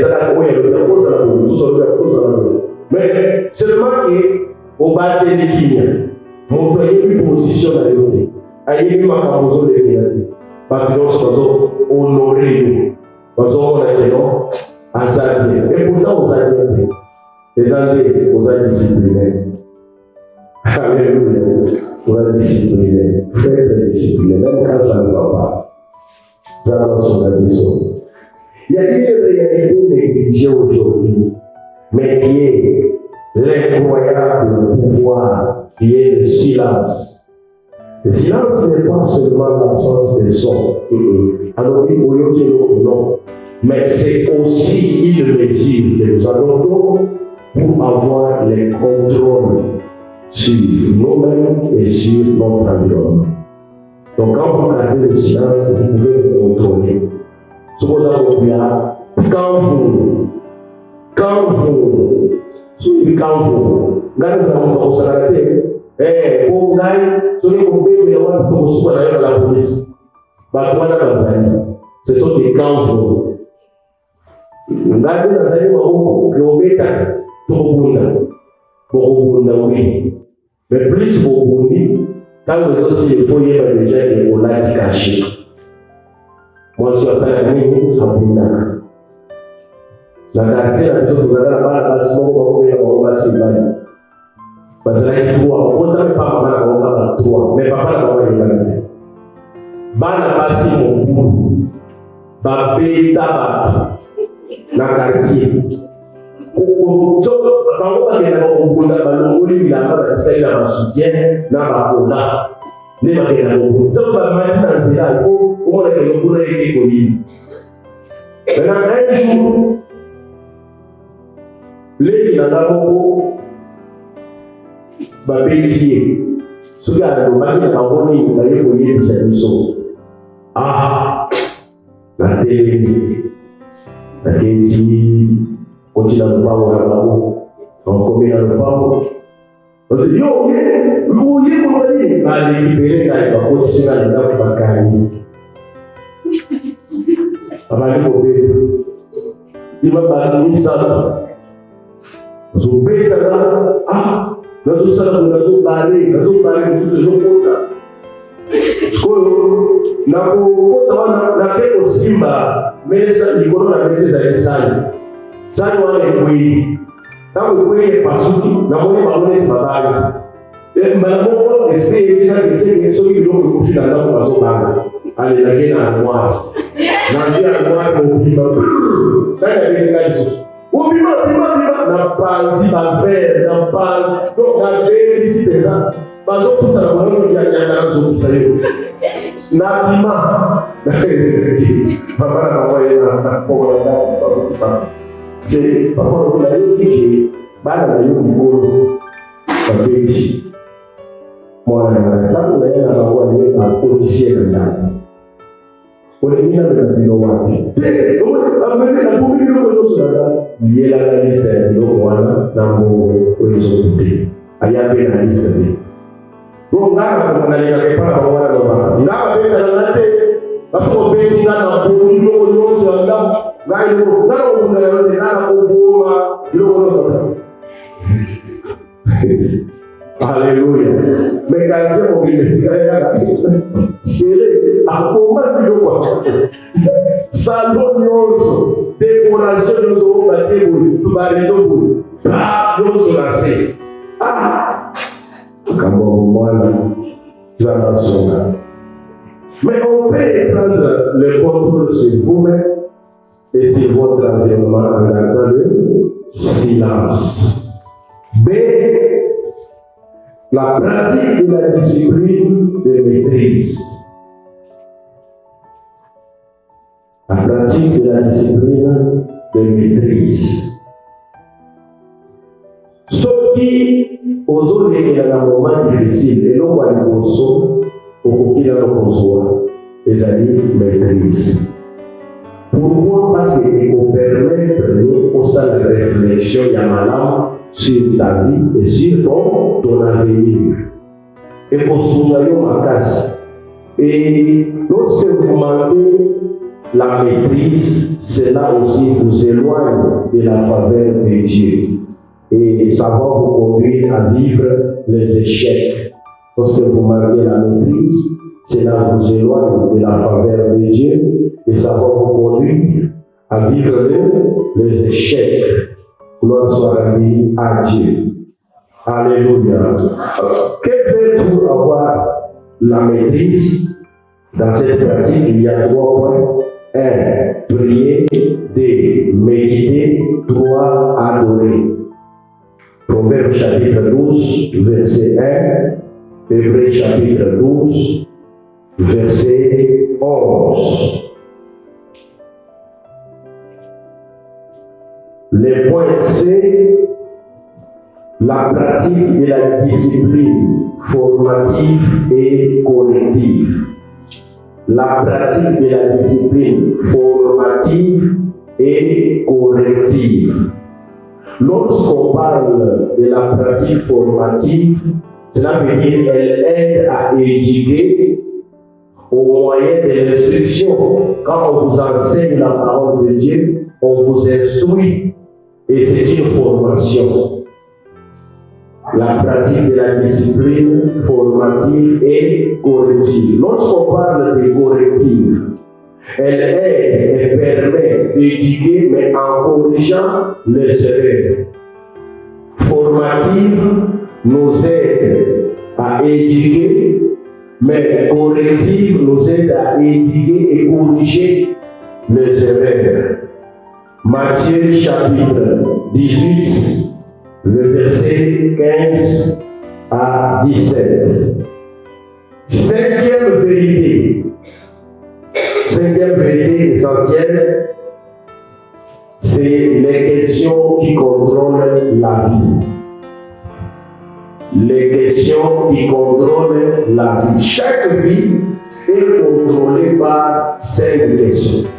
mais seulement que au bas de l'équilibre, mon pays plus position à l'autre. Aïe, ma camozo de l'égalité. Patron, c'est honoré. Parce qu'on a dit non, à Zambie. Et pourtant, aux Anglais, les Anglais, aux Anglais disciplinés. Alléluia. Aux Anglais disciplinés. Frère discipliné, même quand ça ne va pas. Ça va sur la vision. Il y a une réalité négligée aujourd'hui, mais qui est l'incroyable pouvoir, qui est le silence. Le silence n'est pas seulement l'absence des sons, alors il faut y non, mais c'est aussi une mesure que nous adoptons pour avoir les contrôles sur nous-mêmes et sur notre environnement. Donc quand vous gardez le silence, vous pouvez vous contrôler. Supposons que quand vous, gardez ça dans votre salarié, pour gagner, ce que vous pouvez avoir pour vous dans la police. Ce sont des camps. Gardez la salarié que vous mettez pour oui. Mais plus pour vous, quand vous aussi il faut y avoir déjà des volats cachés. Moi, je suis à Salami, je suis à Bundaka. La quartier, la maison, vous avez la base, vous avez la base, vous avez parce que là, il y a trois. On n'a pas trois, mais papa n'a pas eu Bana basi mon babé tabac na quartier. So, bango bakenda kokunda balongoli bilamba batikali na basutien na bakola. Ne bakenda kokunda. So, bamati na nzela, il faut omona ke lokula eke kolini. Maintenant, un jour, les qui n'ont pas bétier. Ce qui a demandé à Roni, il a eu une solution. Ah, la télé, la télé, continue à ne pas voir on commet dans le pao. On dit, yo, vous voyez, vous voyez, bah, récupérer là, il va continuer à dire qu'il va gagner. Il va aller il va parler ça. Vous pouvez là, ah, nous sommes là, nous parler de ce jour là. Na fait aussi mais ça, il faut la messe des salles. Ça doit être oui. Quand vous voyez parce que nous avons parlé de bataille. Et maintenant, esprit c'est celui qui nous confie dans la maison balle. Allez, la guerre à moi. Manger à moi pour vivre. Ça y est, les gars. Ou vivre, n'a pas si ma verre, n'a pas. Donc, la verre ici déjà. Par exemple, pour ça, on a un jour ça y est. N'a pas. Papa n'a envoyé un pauvre gars. C'est papa on a dit que bana na yo ngolo babeti mwana na tangu na yana sawa ni na kotisia na ndani ole mina na bino wapi ndio amene na kumbi ndio kwa nusu na yela na lista ya ndio wana na ngo uwezo kupi ayape na lista ni kwa ngana kuna nika kwa kwa wana ndo ngaba beta na nate bafo beti na kumbi ndio kwa nusu na ngai ndio ndio kuna yote na kuboa ndio kwa nusu. Alléluia. Mais quand on c'est à comment tu le vois. Salonioso, décoration de son bâtiment, tout barreau, pas de se lancer. Ah, comme moi, j'en suis là. Mais on peut prendre le contrôle sur vous-même et sur votre environnement en gardant le silence. B. La pratique de la discipline de maîtrise. La pratique de la discipline de maîtrise. Ce qui, aux autres, est un moment difficile, et l'on va le conso, au qui l'a conçoit, les amis maîtrise. Pourquoi? Parce qu'il vous permet au sein de réflexion, il y a malin sur ta vie et sur ton avenir. Et pour souligner ma casse. Et lorsque vous manquez la maîtrise, cela aussi vous éloigne de la faveur de Dieu. Et ça va vous conduire à vivre les échecs. Lorsque vous manquez la maîtrise, cela vous éloigne de la faveur de Dieu. Et ça va vous conduire à vivre les échecs. Gloire soit rendue à Dieu. Alléluia. Que faire pour avoir la maîtrise? Dans cette pratique, il y a 3 points. 1. Prier. 2. Méditer. 3. Adorer. Proverbe chapitre 12, verset 1. Hébreux chapitre 12, verset 11. Le point C, la pratique de la discipline formative et corrective. La pratique de la discipline formative et corrective. Lorsqu'on parle de la pratique formative, cela veut dire qu'elle aide à éduquer au moyen de l'instruction. Quand on vous enseigne la parole de Dieu, on vous instruit. Et c'est une formation. La pratique de la discipline formative et corrective. Lorsqu'on parle de corrective, elle aide et permet d'éduquer, mais en corrigeant les erreurs. Formative nous aide à éduquer, mais corrective nous aide à éduquer et corriger les erreurs. Matthieu chapitre 18, le verset 15 à 17. Cinquième vérité essentielle, c'est les questions qui contrôlent la vie. Les questions qui contrôlent la vie. Chaque vie est contrôlée par 5 questions.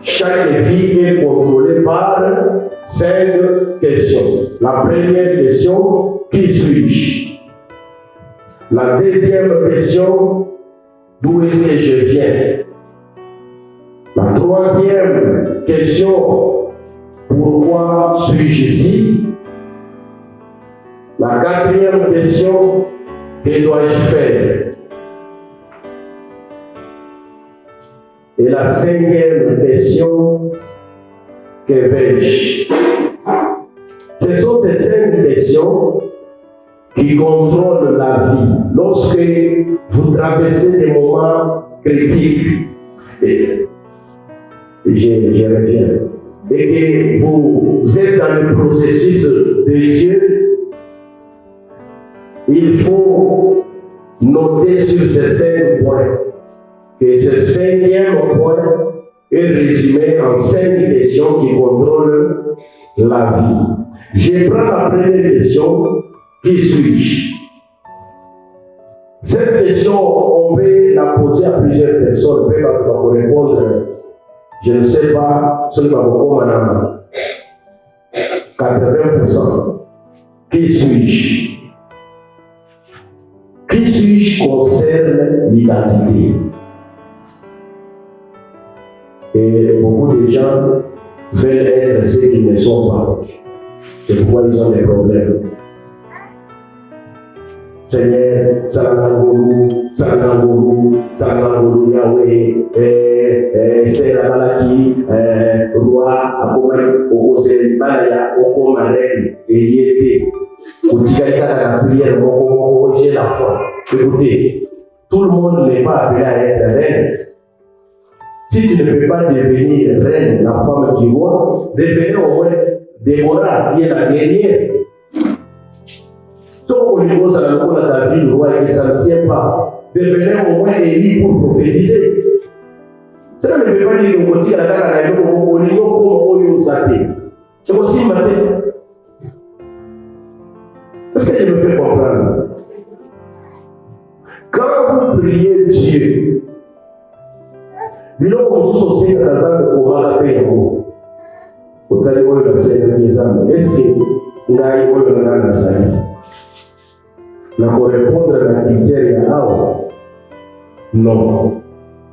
Chaque vie est contrôlée par 5 questions. La première question, qui suis-je? La deuxième question, d'où est-ce que je viens? La troisième question, pourquoi suis-je ici? La quatrième question, que dois-je faire? Et la cinquième question, que vais-je? Ce sont ces 5 questions qui contrôlent la vie. Lorsque vous traversez des moments critiques, et je reviens, et que vous êtes dans le processus de Dieu, il faut noter sur ces 5 points. Et ce 5e point est résumé en 5 questions qui contrôlent la vie. Je prends la première question, qui suis-je? Cette question, on peut la poser à plusieurs personnes, on peut pas répondre, je ne sais pas, ce qui va beaucoup maintenant. 80%. Qui suis-je? Qui suis-je concerne l'identité. Et beaucoup de gens veulent être ce qu'ils ne sont pas. C'est pourquoi ils ont des problèmes. Seigneur, Salamangolu, Yahweh, Esther Abalaki, Roi, Akomari, Okosel, Balaya, Okomarel, et Yété. Otigaïta dans la prière, j'ai la foi. Écoutez, tout le monde n'est pas appelé à être reine. Si tu ne peux pas devenir reine, la femme du roi, devenez au moins Déborah, qui est la guerrière. Sauf qu'au niveau de ta vie, le roi, et que ça ne tient pas, devenez au moins Élie pour prophétiser. Cela ne veut pas dire que vous tirez la tête au niveau comme au Zate. C'est aussi matin. Est-ce que je me fais comprendre? Quand vous priez Dieu, biloko mosusu osenga nzambe komaka mpe yango otali oyo nasengaki nzambe eske ngai oyo ngai nazali nakorepondre na kritere ya awa non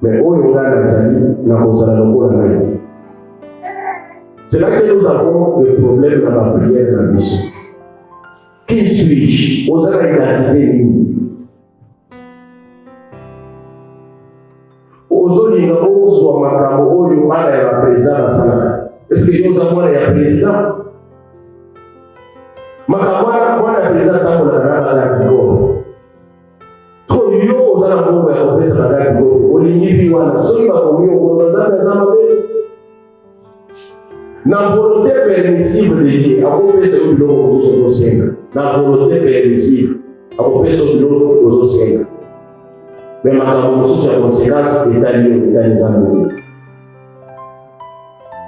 mais oyo ngai nazali nakozala lokola ngai. C'est là que nous avons le problème dans la prière na biso. Qui suis-je? Ozala identité nini? Ozolinga ozwa makambo oyo bana ya baprésident basalaka. Est-ce que yoza mwana ya président? Makambo wana ya président tambolaka na bana ya bikolo. So yo oza na mbongo ya kopesa bana ya bikolo olingi vi wana soki bakomi okondo nzambe aza mabe. Na volonté permissive de Dieu akopesa yo biloko mosusu ozosenga. Na volonté permissive akopesa yo biloko ozosenga. Mais makambo mosusu ya conséquence etali nzambe.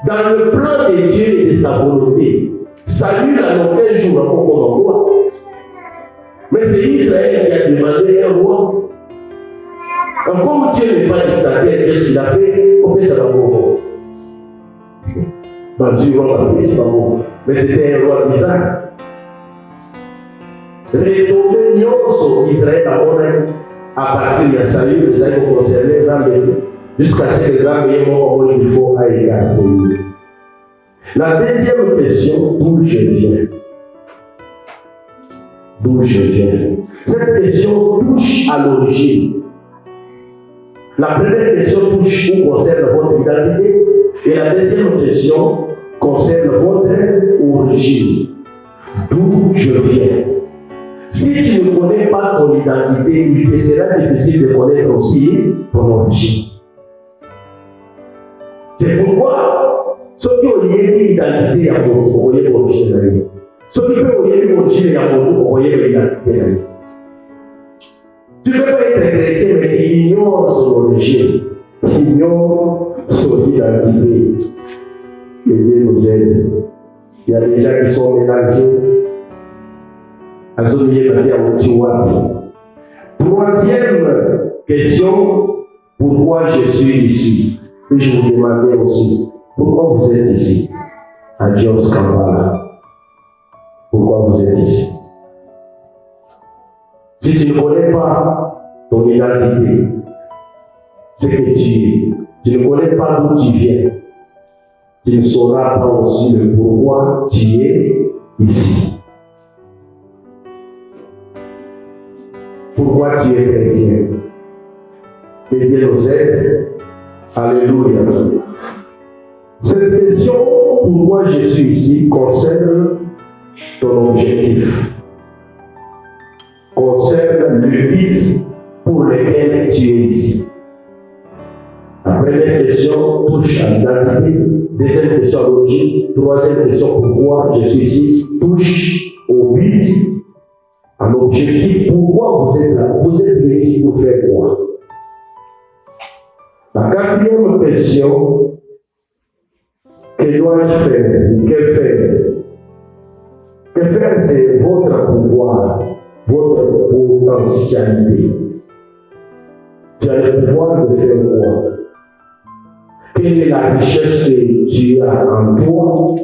Dans le plan de Dieu et de sa volonté, Saül n'a aucun jour encore un roi. Mais c'est Israël qui a demandé un roi. Donc, comme Dieu n'est pas dictateur, qu'est-ce qu'il a fait? On peut savoir pourquoi. Dieu va pas c'est pas bon. Mais c'était un roi d'Isaac. Retomber Nyonso Israël à partir de Saül, les amis ont concerné les âmes jusqu'à ce que les âmes aient mort il faut à égalité. La deuxième question, d'où je viens? D'où je viens? Cette question touche à l'origine. La première question touche ou concerne votre identité et la deuxième question concerne votre origine. D'où je viens? Si tu ne connais pas ton identité, il te sera difficile de connaître aussi ton origine. C'est pourquoi, ceux qui ont une identité à mon tour, vous voyez l'origine. Ceux qui ont une origine à mon tour, vous voyez l'identité. Tu ne peux pas être chrétien, mais il ignore son origine, il ignore son identité. Que Dieu nous aide. Il y a des gens qui sont mélangés. Troisième question, pourquoi je suis ici? Puis je vous demandais aussi, pourquoi vous êtes ici? À Jos Kampala. Pourquoi vous êtes ici? Si tu ne connais pas ton identité, ce que tu ne connais pas d'où tu viens, tu ne sauras pas aussi le pourquoi tu es ici. Pourquoi tu es chrétien? Que Dieu nous aide. Alléluia. Cette question, pourquoi je suis ici, concerne ton objectif, concerne le but pour lequel tu es ici. La première question touche à l'identité, deuxième question à l'origine, troisième question pourquoi je suis ici, touche au but, à l'objectif, pourquoi vous êtes là, vous êtes ici pour faire quoi? La quatrième question, que dois-je faire? Que faire? Que faire, c'est votre pouvoir, votre potentialité. Tu as le pouvoir de faire quoi? Quelle est la richesse que tu as en toi?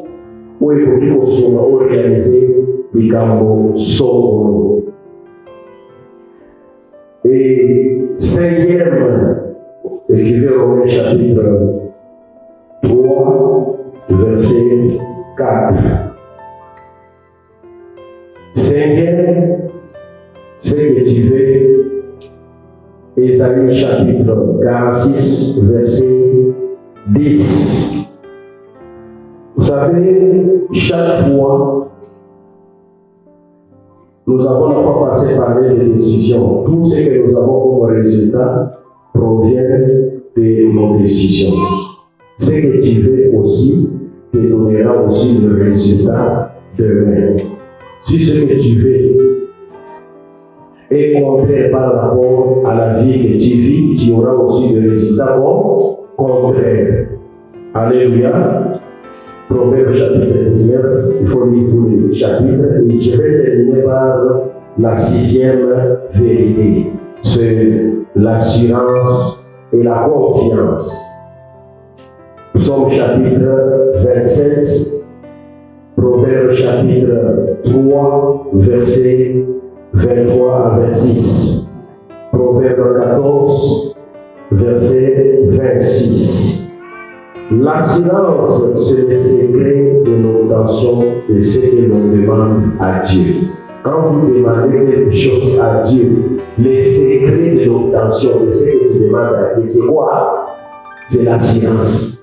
Où est-ce que tu peux organiser les camps sombres? Et cinquième, écrivez Romains chapitre 3, verset 4. Cinquième, ce que tu veux, Ésaïe chapitre 46, verset 10. Vous savez, chaque fois, nous avons la fois passé par des décisions. Tout ce que nous avons comme résultat provient de nos décisions. Ce que tu veux aussi te donnera aussi le résultat demain. Si ce que tu veux est contraire par rapport à la vie que tu vis, tu auras aussi des résultats contraires. Alléluia. Proverbe chapitre 19, il faut lire tous les chapitres et je vais terminer par la sixième vérité. C'est l'assurance et la confiance. Psaume chapitre 27, Proverbe chapitre 3, verset 23 à 26. Proverbe 14, verset 26. L'assurance, c'est le secret de l'obtention de ce que l'on demande à Dieu. Quand vous demandez quelque chose à Dieu, le secret de l'obtention de ce que tu demandes à Dieu, c'est quoi? C'est l'assurance.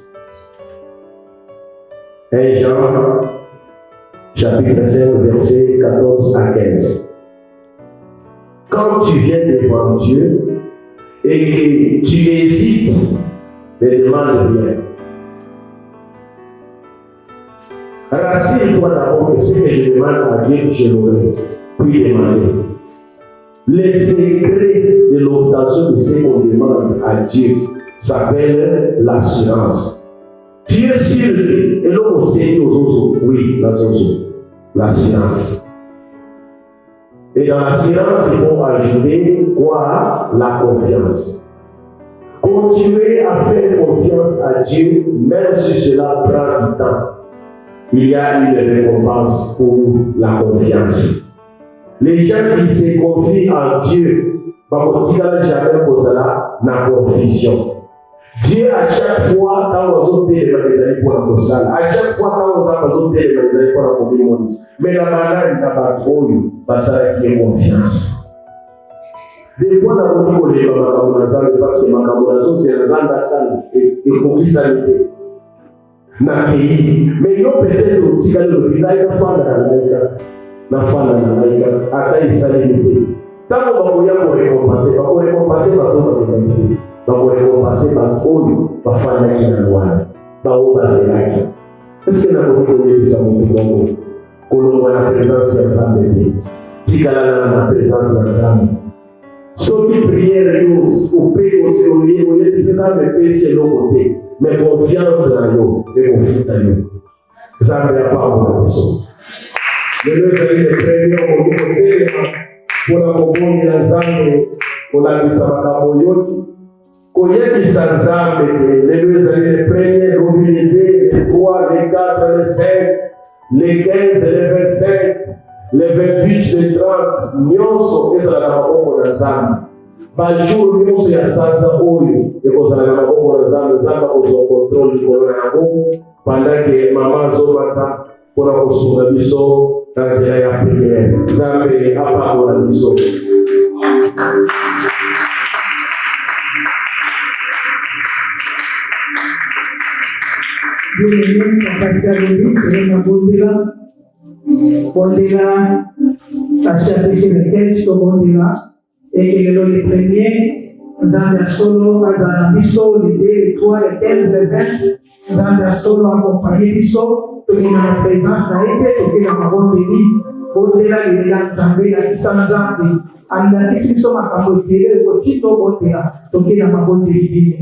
1 Jean, chapitre 5, verset 14 à 15. Quand tu viens devant Dieu et que tu hésites, ne demande rien. Rassure-toi d'abord que ce que je demande à Dieu, je l'aurai, puis demander. Le secret de l'obtention de ce qu'on demande à Dieu s'appelle l'assurance. Tu es sûr que l'homme sait aux autres, oui, l'assurance. Et dans l'assurance, il faut ajouter quoi? La confiance. Continuez à faire confiance à Dieu, même si cela prend du temps. Il y a une récompense pour la confiance. Les gens qui se confient en Dieu, jamais posera la confusion. Dieu, à chaque fois, quand on a des magasins pour la salle, à chaque fois, quand on a des magasins pour la communauté, mais la banane n'a pas trop eu, parce qu'il y a confiance. Des fois, on a dit que les magasins, parce que les magasins, c'est la salle et pour qui ça l'était. Mais yo peut-être aussi quand le village na fana na laika ata isalite tango bakoya ko récompenser ba ko récompenser ba oyo ba fana ki na lwana ba o bazelaki. Est-ce que na ko ça mon bongo kolongwa na présence ya Nzambe tikala na présence ya Nzambe soki prière yo o pe o se o lié o yé Nzambe pese lo côté mais confiance dans nous et confiance dans nous. Ça ne vient pas pour la personne. Lelo ezali le premier okoki kotelema mpona kobondela Nzambe kolakisa makambo yoki koyebisa Nzambe te. Lelo ezali le premier l'humilité, le 3, le 4, le 5, le 15, le 25, le 28, le 30 nyonso ezala na maboko na Nzambe. Bajour nyonso ya sanza oyo ekozala na maboko na Nzambe. Nzambe akozwa contrôle likolo na yango pendant que mama azomata mpona kosunga biso na nzela ya priere. Nzambe apambola biso. Bondela, la chapitre le texte bondela, et le premier, dans la solo, dans la biso, le 2, le 3, le 15, le 20, dans la solo, accompagné biso, tout le monde a présence, la épée, tout le monde a béni, bondela, il est là, Zambé, la Kissan Zambé, en la Kissan Zambé, le petit bondela, tout le monde a béni.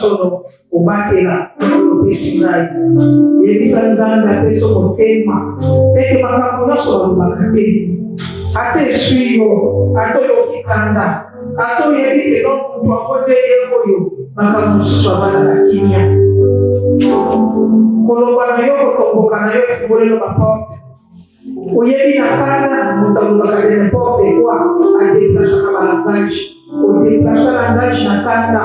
Solo ubatela upesinai yebisa Nzambe apeso kotema teke makamu nyonso balobakate ate eswio atoyokikanda atoyebi elo mutu akote ye oyo makamu mosusu abala na kimia koloba na yo kotomboka na yo efubolelo baporte oyebi na kanda mutu alobaka dene porte kwa adeplasaka balangaji odeplasha langaji na kanda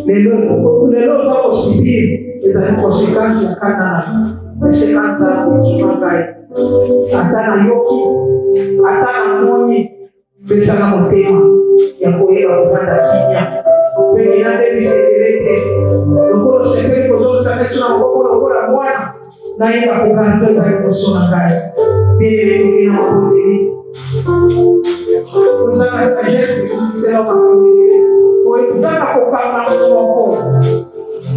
lelo za kusibiri ezali konsekansi ya kanda na sekanza kuzumakai ata na yoki ata na moni pesaka motema ya koyeba kozanda kimia mpe inabebisetelete lokolo sepeli kozongisa peso na maboko lokola mwana nayeba kokando ezali liboso na ngai mpe na mabondeli kozanga sagesse ekomikisela mabondeli oekutaka kokanga monoko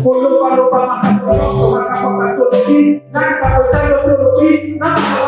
kolopalopa makatoloko makapakatoloki nakakotaloki nakaka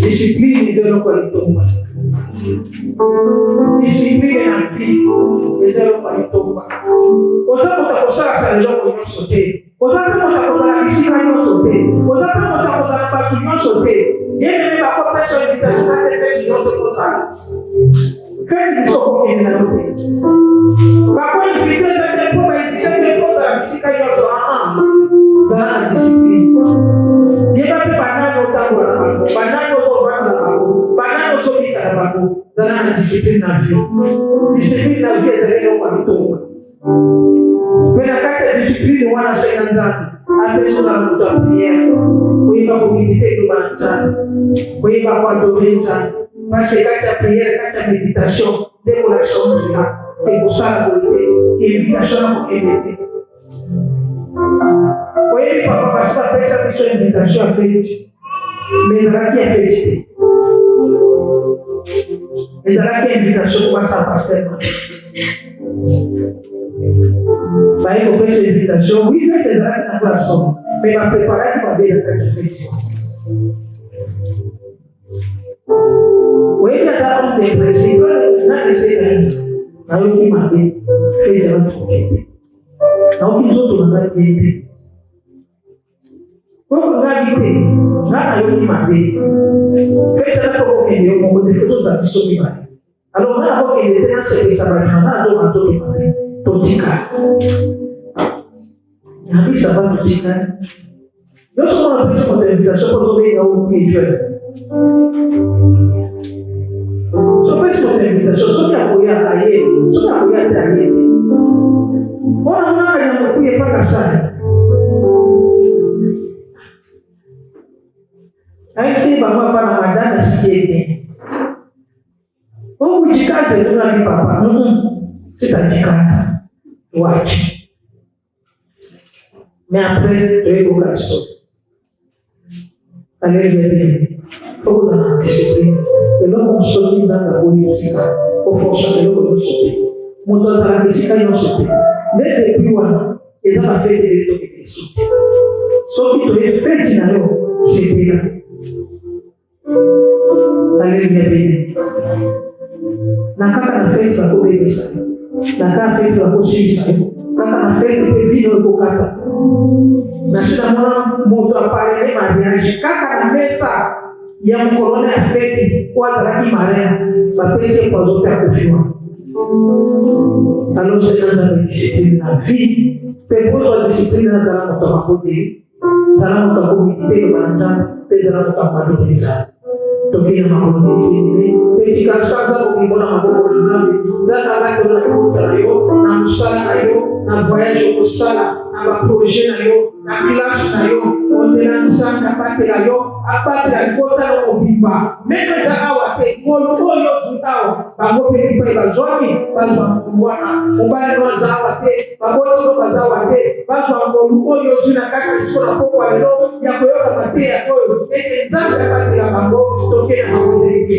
Discipline ndio kwa lituma. Discipline na fii ndio kwa lituma. Kwa sababu utakosa sana leo kwa sote. Kwa sababu utakosa kisika hiyo sote. Kwa sababu utakosa baki hiyo sote. Yeye ni bako pesa invitation na pesa yote kwa sana. Feli soko kwa na yote. Bako invitation na kwa invitation kwa sana kisika hiyo sote. Dana discipline. Dia tapi pandang utang orang aku, pandang orang aku, pandang kita aku, dan disiplin nafsu. Disiplin nafsu adalah orang itu. Bila kata disiplin wana sengaja, ada sudah mudah dia. Kuiba kumitikai kebangsا, kuiba kuadomensa, masih kaca prayer, kaca meditation, decoração dia, tegusar kuite, invitation aku emete. Kwa hiyo papa basi pesa kisho invitation afeti. Mezaraki afeti. Mezaraki invitation kwa pastor. Baie kwa pesa invitation, oui fait mezaraki na kwa somo. Pema preparar kwa bila kazi afeti. Wewe nataka mdepresi na nisema na wewe kimambe feti na tukete. Na ukizoto na ngati kwa ngati ngana yoki mande fesa na kwa kende yo mo de foto za bisomi mali alo na kwa kende tena se sabana na ndo mato ni mali totika na bisa ba totika yo somo na pesa kwa invitation kwa zobe ya ukijwe so pesa kwa invitation so ya kuya aye so ya kuya aye bora mwana anakuja paka sana. Aisi baba pana madana sikieni. Mungu jikaze tunali papa. Sitajikaza. Tuache. Mais après tuweko kaso. Alele pour la discipline. Et là on se dit dans la politique. Au fond ça le sote. Moto atakisika yosote. Nende piwa eza ba fete de to Yesu. So ki to fete na leo sepela. Haleluya bene. Na kaka na fete ba kubebisa. Na kaka fete ba kushisa. Kaka na fete pe vino ko kaka. Na sina mwana moto apale mariage kaka na mesa ya mkorona ya fete kwa taraki marena. Ba pese kwa zote akufiwa. Alors c'est dans la discipline de la vie. Pour la discipline de la vie, Zala muka komite ke banca, pedra muka padu bisa. Toki nama komite ini, pecika sangka komite nama komite. Zala lagi orang komite ayo, nama sala ayo, nama voyage sala, nama projet ayo, nama classe ayo, kontenan sangka pati ayo, apa tidak kota lo biba. Mereka awate, molo yo tutawa, kamu pergi pada zoni, pada buana, ubah lo zawate, kamu sih zawate, pada molo yo sudah kakak sekolah pokok lo, ya koyo kapate ya koyo, exam kapate ya kamu, toke na kamu ini.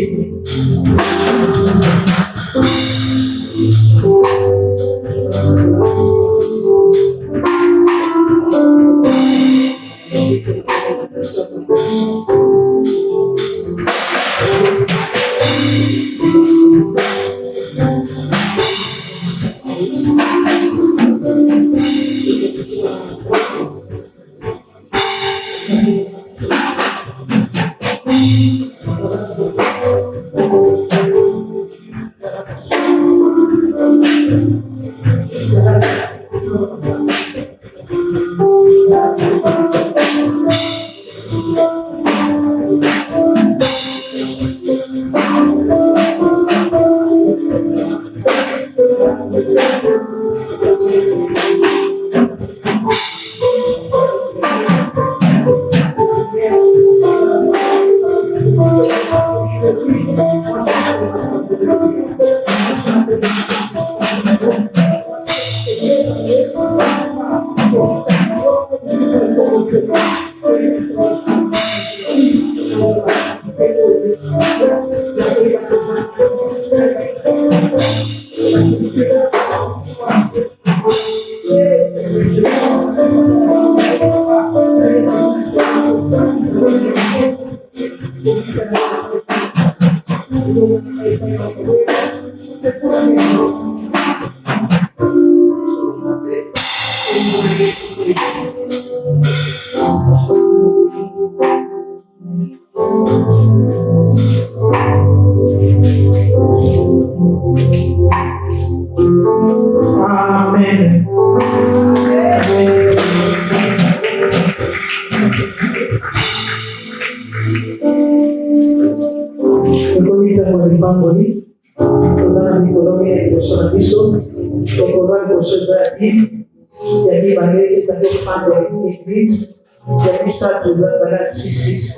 Jadi bagi sebagai pandai Inggris, jadi satu adalah sisi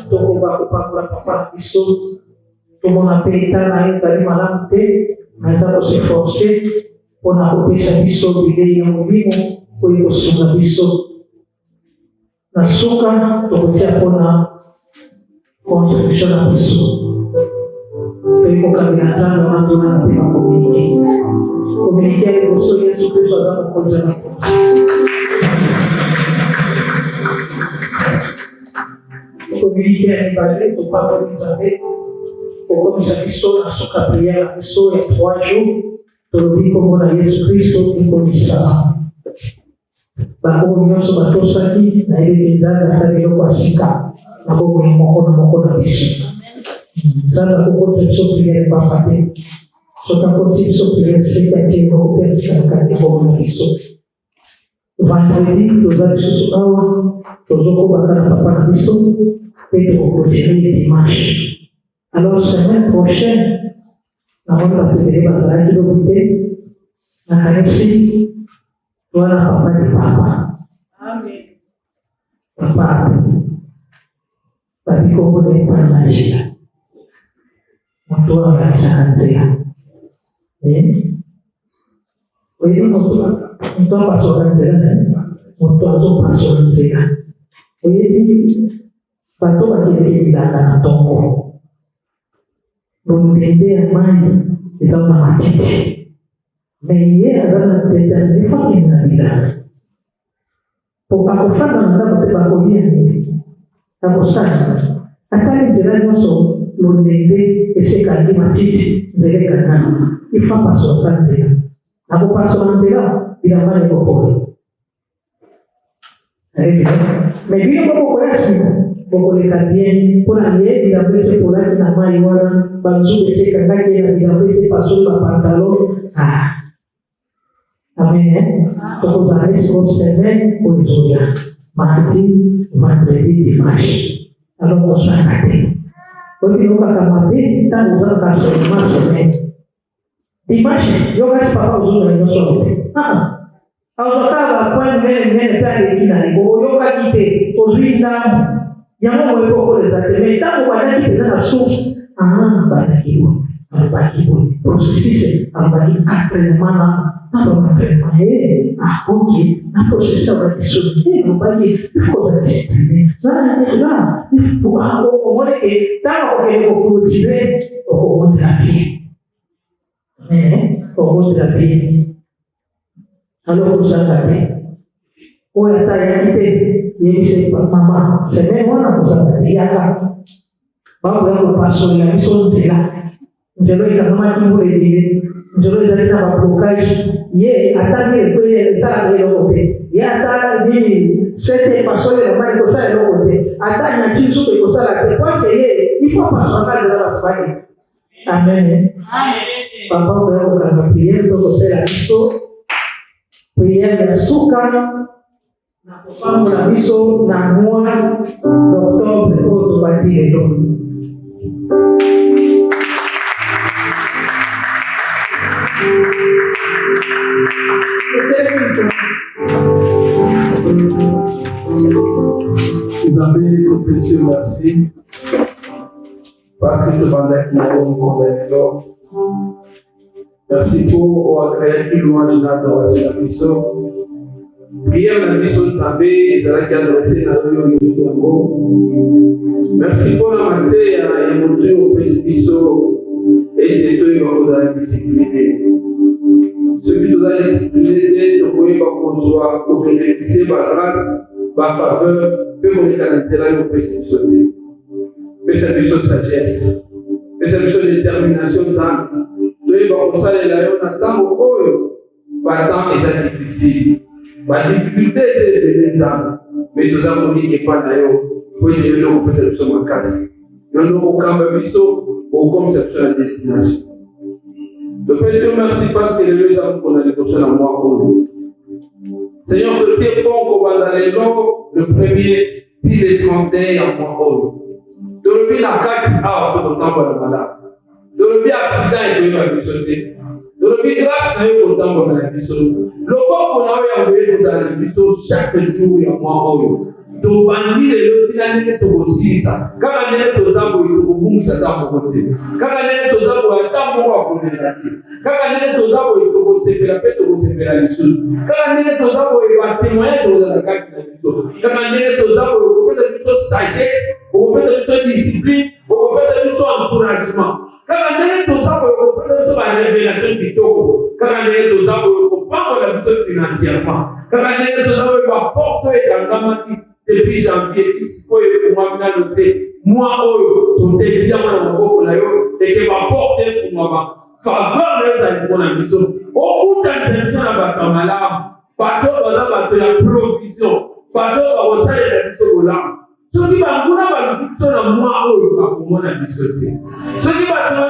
toko baku papa itu toko napita naik dari malam te, mereka harus force, pun aku bisa biso bide yang mulimu, kui usunga biso, nasuka toko siapa na construction biso, kui muka binatang orang tu nanti aku komunike yang usul Yesus Kristus adalah pekerjaan. Komunike yang ibadah itu pada ibadah, pokok bisa Kristus masuk ke pria Kristus yang wajib terlebih kemuliaan Yesus Kristus di komisa. Bahawa yang sebatas lagi, nah ini tidak ada yang kuasika, aku punya mokon Yesus. Saya aku konsep pria Bapak ini. Sudah konsep pria sekecil koper sekarang di bawah Yesus. Vendredi, dosa Yesus awal, dosa ko bakal apa Yesus, itu konsep dimanche. Alors semaine prochaine, namun waktu ini bahasa itu berbeda. Nah hari ini, Tuhan apa di Papa. Amin. Papa, tapi kau boleh pernah juga. Untuk merasakan saya. Ini untuk pasukan jalan, untuk pasukan jalan. Ini batu bagi bilangan tonggo. Bumende yang main itu nama cici. Meye adalah desain fakin nabilah. Aku faham anda betul aku ini. Aku sadar. Atau jalan masuk bumende esekali maciti jadi kanan. Ifa pasukan jalan. Aku pasukan jalan tidak mana boleh. Hari ini, mungkin aku boleh sih. Boleh kalian pun ada tidak boleh sekolah nama iwan bangsu besi kakak yang tidak boleh pasul pantalon. Amin ya. Kalau saya sekolah semen boleh juga. mardi, vendredi, dimanche. Alors on s'en a dit. On dit, on va camper, tant que vous avez seulement semaine. Dimanche, il y aura ce papa aux autres réunions. Alors, on va prendre une paire de finales. On va quitter aujourd'hui, il y a un moment où on les a fait. Mais tant qu'on va quitter dans la source, on va quitter. On va quitter. Processus, on va quitter entraînement. Ok, un processus va quitter. On va dire, il faut la discipliner. Là, il faut pouvoir, au moins, que tant qu'on est motivé, on va monter la pied. On va monter la pied. Alors, vous savez, où est ta quitté? Il dit, maman, c'est même moi, vous savez, il y a là. Pas vous passer, il y a une chose, c'est là. Nous allons y avoir qui vous le dire. Nous allons aller dans le blocage. Il y a attaqué le ça de l'autre côté. Il y a attaqué cette personne de la main, ça de l'autre côté. Attaqué un petit soupe et ça la tête. Parce qu'il faut pas se rendre de la travail. Amen. Papa, vous avez la prière, donc c'est la histoire. Prière ya suka na kupanga la miso na mwezi Oktoba kwa tupatie leo. Vous avez confessé merci parce que je demandais que nous condamnions. Merci pour créer une louange d'adoration à mission. Prière la mission de També et de la qui adressée à merci pour la matière et montrer au précipice et de tout vous avez discipliné. Ceux qui nous ont discipliné, nous pouvons qu'on soit pour bénéficier de la grâce, de la faveur, peut qu'on ait l'intérêt au précipice. Mais c'est une mission de sagesse, mais c'est une mission de détermination de temps. Nous avons fait la temps pas tant les difficile. La difficulté c'est de temps, mais nous avons dit que pas d'ailleurs pour dire nous on peut se faire en casse. Nous avons quand même au conception de destination. Le Père merci parce que les gens qu'on a négocié en moi pour nous. Seigneur, que tu es bon qu'on va dans les lots, le premier, il est 31 en moi pour nous. De le la carte a un peu de temps pour le malade. De le accident et de la sauter. De le grâce à eux autant qu'on a dit. Le corps qu'on a envoyé nous a dit chaque jour et à moi pour donc bandi les autres l'année que aussi ça. Quand on est aux arbres et au boum ça t'a côté. Quand on est aux arbres à tant pour la quand on est aux arbres et au c'est la paix au c'est la chose. Quand on est aux arbres et va témoigner de la carte de l'histoire. Quand on est aux arbres au peut de sagesse, au peut de discipline, au peut de encouragement. Quand on est aux arbres au peut de la révélation du Togo. Quand on est aux arbres au pas la vie financièrement. Quand on est aux arbres va porter et depuis janvier, si vous pouvez noter, moi, tout est bien dans mon et que ma porte est pour moi. Faveur de la mission. Au bout d'un temps, on va la provision. Pas de la mission là. Ce qui va nous faire la moi, on va la mission. Ce qui va nous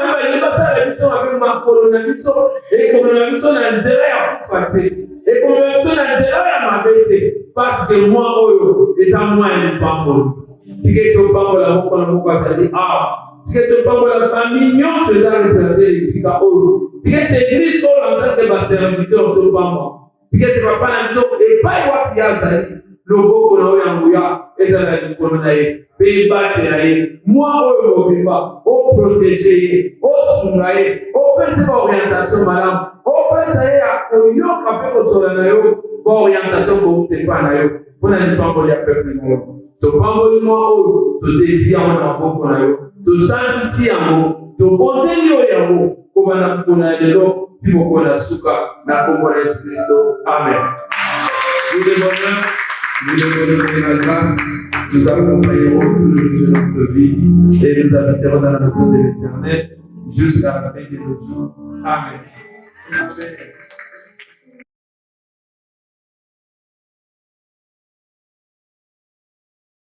faire la mission avec ma colonisation et comme la mission d'Angela a fait. Et comme la mission d'Angela a fait. Parce que moi, les amours ne pas bon. Si tu ne pas la mot, on dit si tu ne pas la famille, non, c'est ça représenté ici. Si tu es église, on entend que ma serviteur ne pas moi. Si tu ne vas pas la maison, et pas y avoir le beau qu'on a envoyé, et ça va dire qu'on a eu. Moi, on ne pas, on protéger, on soulager, on peut se orientation, madame, on peut s'aller à Oyo, après au solennel, pour orientation pour te pas nayo, pour n'aller pas pour les peuples nayo. Tu prends le mot, tu dédies à mon amour pour nayo, tu sens ici à moi, tu penses à moi, comme on a de l'eau, si vous connaissez Souka, na comme on a Jésus-Christ. Amen. Nous demandons la grâce, nous accompagnons tout le jour de notre vie et nous habiterons dans la nation de l'éternel jusqu'à la fin de nos jours. Amen. Amen.